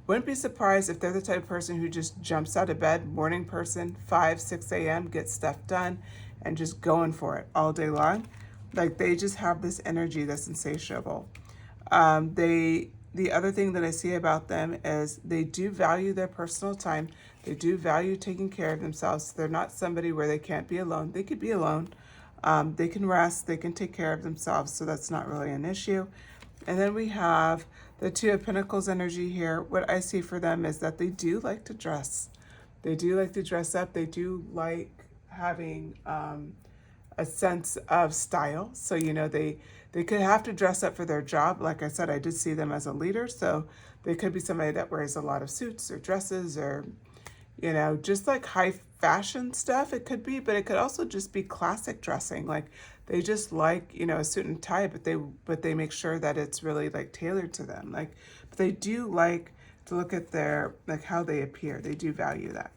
Wouldn't be surprised if they're the type of person who just jumps out of bed, morning person, 5, 6 a.m., gets stuff done, and just going for it all day long. Like they just have this energy that's insatiable. The other thing that I see about them is they do value their personal time. They do value taking care of themselves. They're not somebody where they can't be alone. They could be alone. They can rest. They can take care of themselves. So that's not really an issue. And then we have the Two of Pentacles energy here. What I see for them is that they do like to dress. They do like to dress up. They do like having a sense of style. So, they could have to dress up for their job. Like I said, I did see them as a leader. So they could be somebody that wears a lot of suits or dresses or, just like high fashion stuff. It could be, but it could also just be classic dressing. Like they just like, a suit and tie, but they make sure that it's really like tailored to them. Like, but they do like to look at like how they appear. They do value that.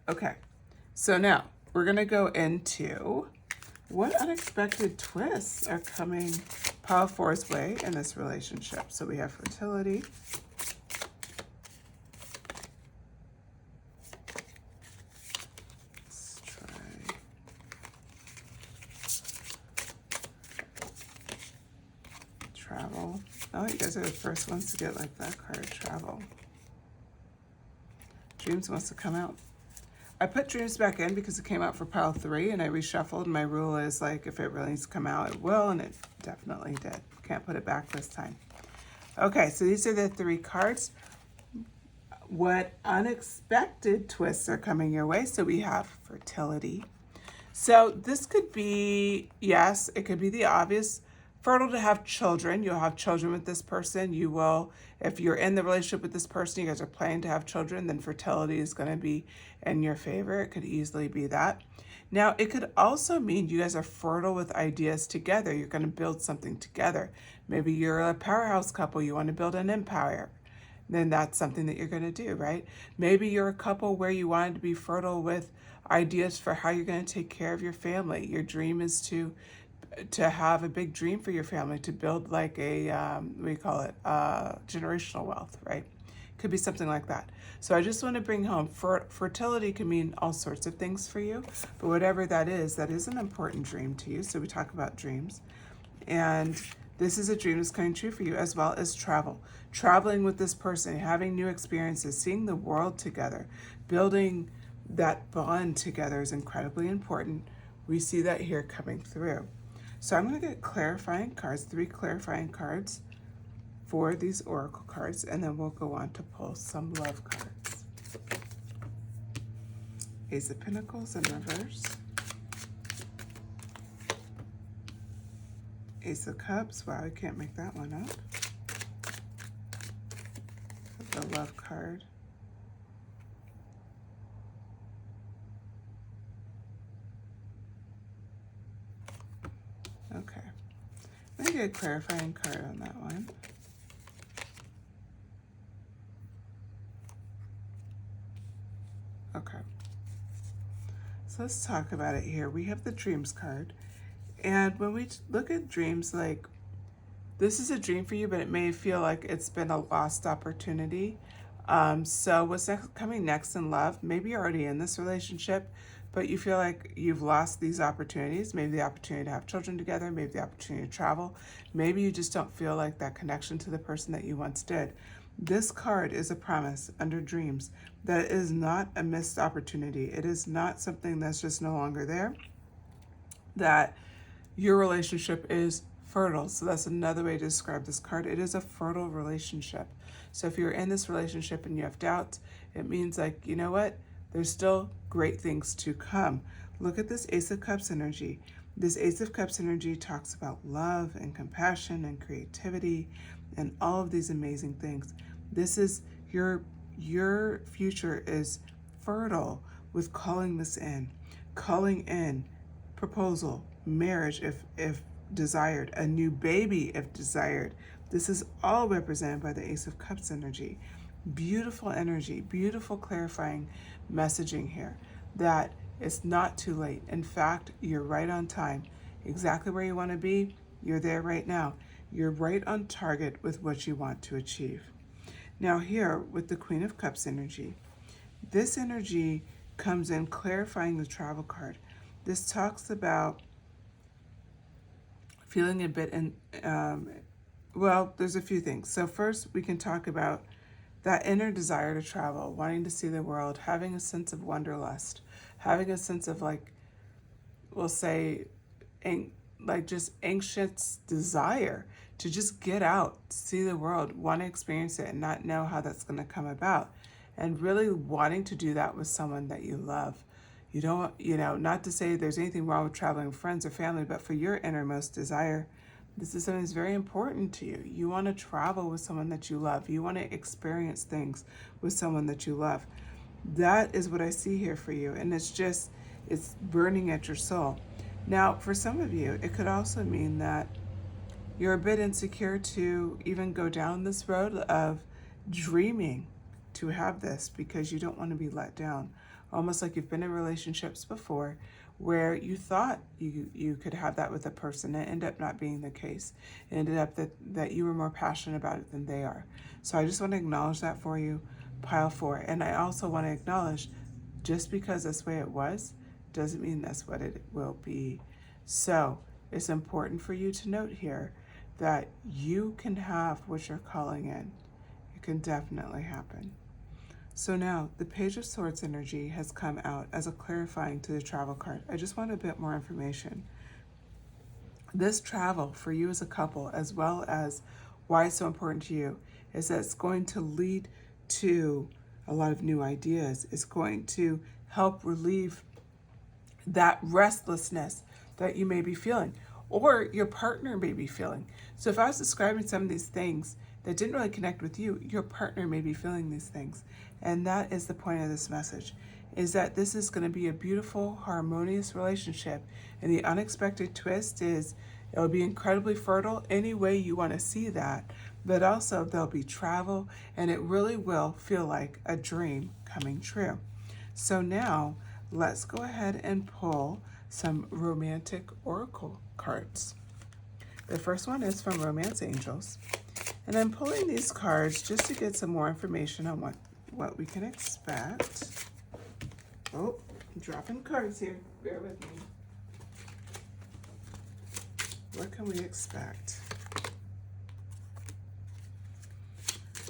Okay. So now we're going to go into what unexpected twists are coming pile 4's way in this relationship. So we have fertility. Let's try. Travel. Oh, you guys are the first ones to get like that card, travel. Dreams wants to come out. I put dreams back in because it came out for pile 3 and I reshuffled. And my rule is like if it really needs to come out, it will, and it definitely did. Can't put it back this time. Okay, so these are the 3 cards. What unexpected twists are coming your way? So we have fertility. So this could be, yes, it could be the obvious. Fertile to have children. You'll have children with this person. You will, if you're in the relationship with this person, you guys are planning to have children, then fertility is going to be in your favor. It could easily be that. Now, it could also mean you guys are fertile with ideas together. You're going to build something together. Maybe you're a powerhouse couple. You want to build an empire. Then that's something that you're going to do, right? Maybe you're a couple where you wanted to be fertile with ideas for how you're going to take care of your family. Your dream is to to have a big dream for your family, to build like a, what do you call it, generational wealth, right? Could be something like that. So I just want to bring home, fertility can mean all sorts of things for you, but whatever that is an important dream to you. So we talk about dreams. And this is a dream that's coming true for you, as well as travel. Traveling with this person, having new experiences, seeing the world together, building that bond together is incredibly important. We see that here coming through. So I'm going to get clarifying cards, 3 clarifying cards for these oracle cards, and then we'll go on to pull some love cards. Ace of Pentacles in reverse. Ace of Cups. Wow, I can't make that one up. The love card. Okay. Let me get a clarifying card on that one. Okay. So let's talk about it here. We have the Dreams card. And when we look at dreams, like, this is a dream for you, but it may feel like it's been a lost opportunity. So what's coming next in love? Maybe you're already in this relationship, but you feel like you've lost these opportunities. Maybe the opportunity to have children together, maybe the opportunity to travel. Maybe you just don't feel like that connection to the person that you once did. This card is a promise under dreams that it is not a missed opportunity. It is not something that's just no longer there. That your relationship is fertile. So that's another way to describe this card. It is a fertile relationship. So if you're in this relationship and you have doubts, it means like, you know what? There's still great things to come. Look at this Ace of Cups energy. This Ace of Cups energy talks about love and compassion and creativity and all of these amazing things. This is your future is fertile with calling this in, calling in proposal, marriage if desired, a new baby if desired. This is all represented by the Ace of Cups energy. Beautiful energy, beautiful clarifying messaging here that it's not too late. In fact, you're right on time. Exactly where you want to be, you're there right now. You're right on target with what you want to achieve. Now here with the Queen of Cups energy, this energy comes in clarifying the travel card. This talks about feeling a bit in, well, there's a few things. So first we can talk about that inner desire to travel, wanting to see the world, having a sense of wanderlust, having a sense of like, we'll say, like just anxious desire to just get out, see the world, want to experience it and not know how that's going to come about. And really wanting to do that with someone that you love. You don't, not to say there's anything wrong with traveling with friends or family, but for your innermost desire, this is something that's very important to you. You want to travel with someone that you love. You want to experience things with someone that you love. That is what I see here for you. And it's burning at your soul. Now, for some of you, it could also mean that you're a bit insecure to even go down this road of dreaming to have this because you don't want to be let down. Almost like you've been in relationships before where you thought you could have that with a person. It ended up not being the case. It ended up that you were more passionate about it than they are. So I just want to acknowledge that for you, pile 4. And I also want to acknowledge just because that's the way it was doesn't mean that's what it will be. So it's important for you to note here that you can have what you're calling in. It can definitely happen. So now the Page of Swords energy has come out as a clarifying to the travel card. I just want a bit more information. This travel for you as a couple, as well as why it's so important to you, is that it's going to lead to a lot of new ideas. It's going to help relieve that restlessness that you may be feeling, or your partner may be feeling. So if I was describing some of these things that didn't really connect with you, your partner may be feeling these things. And that is the point of this message, is that this is going to be a beautiful, harmonious relationship. And the unexpected twist is it'll be incredibly fertile any way you want to see that. But also there'll be travel, and it really will feel like a dream coming true. So now let's go ahead and pull some romantic oracle cards. The first one is from Romance Angels. And I'm pulling these cards just to get some more information on what we can expect. Oh, I'm dropping cards here. Bear with me. What can we expect?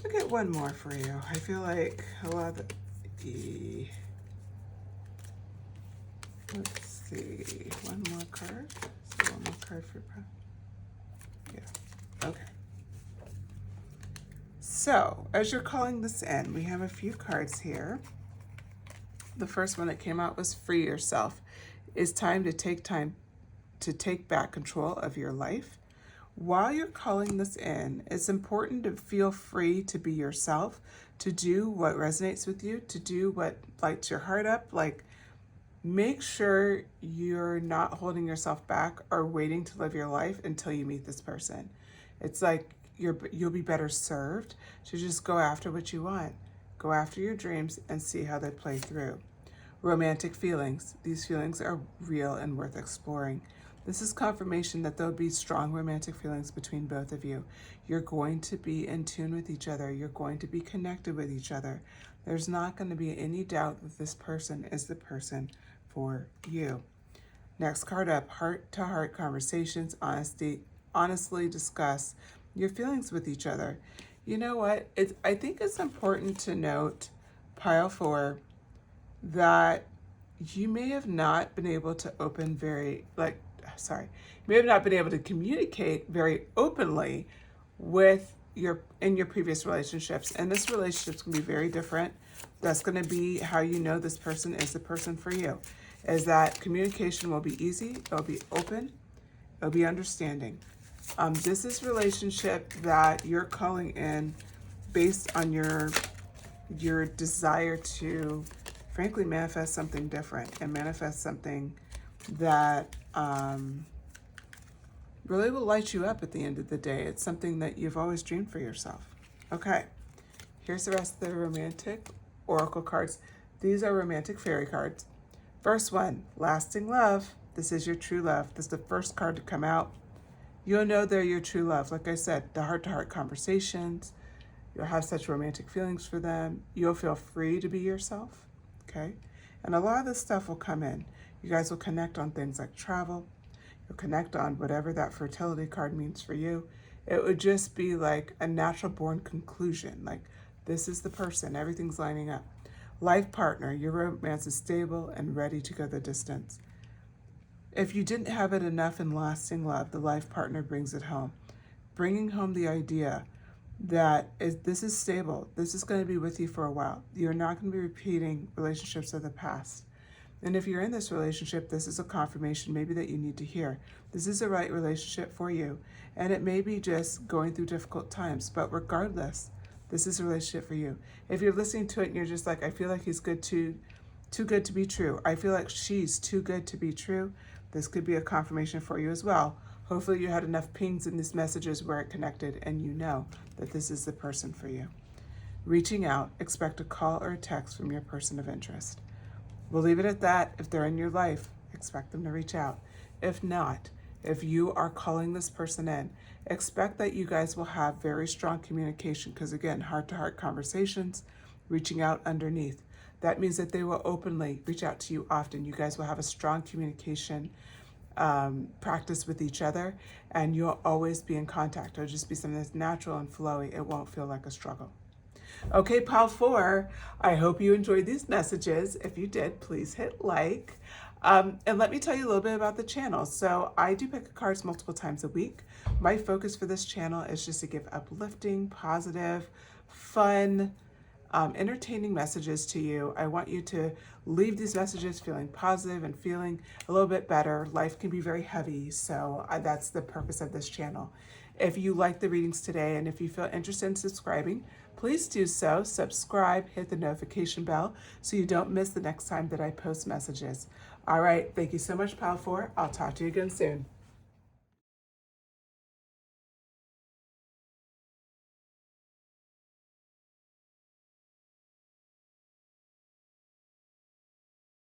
I'll get one more for you. I feel like a lot of the... Let's see. One more card. So one more card for... Yeah. Okay. So, as you're calling this in, we have a few cards here. The first one that came out was Free Yourself. It's time to take back control of your life. While you're calling this in, it's important to feel free to be yourself, to do what resonates with you, to do what lights your heart up. Like, make sure you're not holding yourself back or waiting to live your life until you meet this person. It's like you'll be better served to just go after what you want. Go after your dreams and see how they play through. Romantic feelings. These feelings are real and worth exploring. This is confirmation that there'll be strong romantic feelings between both of you. You're going to be in tune with each other. You're going to be connected with each other. There's not going to be any doubt that this person is the person for you. Next card up, heart-to-heart conversations, honestly discuss your feelings with each other. You know what? I think it's important to note, pile 4, that you may have not been able to communicate very openly in your previous relationships. And this relationship's gonna be very different. That's gonna be how you know this person is the person for you. Is that communication will be easy, it'll be open, it'll be understanding. This is relationship that you're calling in based on your desire to frankly manifest something different and manifest something that really will light you up at the end of the day. It's something that you've always dreamed for yourself. Okay, here's the rest of the romantic oracle cards. These are romantic fairy cards. First one, lasting love. This is your true love. This is the first card to come out. You'll know they're your true love. Like I said, the heart-to-heart conversations. You'll have such romantic feelings for them. You'll feel free to be yourself, okay? And a lot of this stuff will come in. You guys will connect on things like travel. You'll connect on whatever that fertility card means for you. It would just be like a natural born conclusion. Like, this is the person. Everything's lining up. Life partner. Your romance is stable and ready to go the distance. If you didn't have it enough in lasting love, the life partner brings it home. Bringing home the idea that this is stable. This is going to be with you for a while. You're not going to be repeating relationships of the past. And if you're in this relationship, this is a confirmation maybe that you need to hear. This is the right relationship for you. And it may be just going through difficult times, but regardless, this is a relationship for you. If you're listening to it and you're just like, I feel like he's too good to be true. I feel like she's too good to be true. This could be a confirmation for you as well. Hopefully you had enough pings in these messages where it connected and you know that this is the person for you. Reaching out, expect a call or a text from your person of interest. We'll leave it at that. If they're in your life, expect them to reach out. If not, if you are calling this person in, expect that you guys will have very strong communication because again, heart-to-heart conversations, reaching out underneath. That means that they will openly reach out to you often. You guys will have a strong communication practice with each other and you'll always be in contact. It'll just be something that's natural and flowy. It won't feel like a struggle. Okay, pile 4, I hope you enjoyed these messages. If you did, please hit like. And let me tell you a little bit about the channel. So I do pick cards multiple times a week. My focus for this channel is just to give uplifting, positive, fun, entertaining messages to you. I want you to leave these messages feeling positive and feeling a little bit better. Life can be very heavy, so that's the purpose of this channel. If you like the readings today and if you feel interested in subscribing, please do so. Subscribe, hit the notification bell so you don't miss the next time that I post messages. All right, thank you so much, Pile 4. I'll talk to you again soon.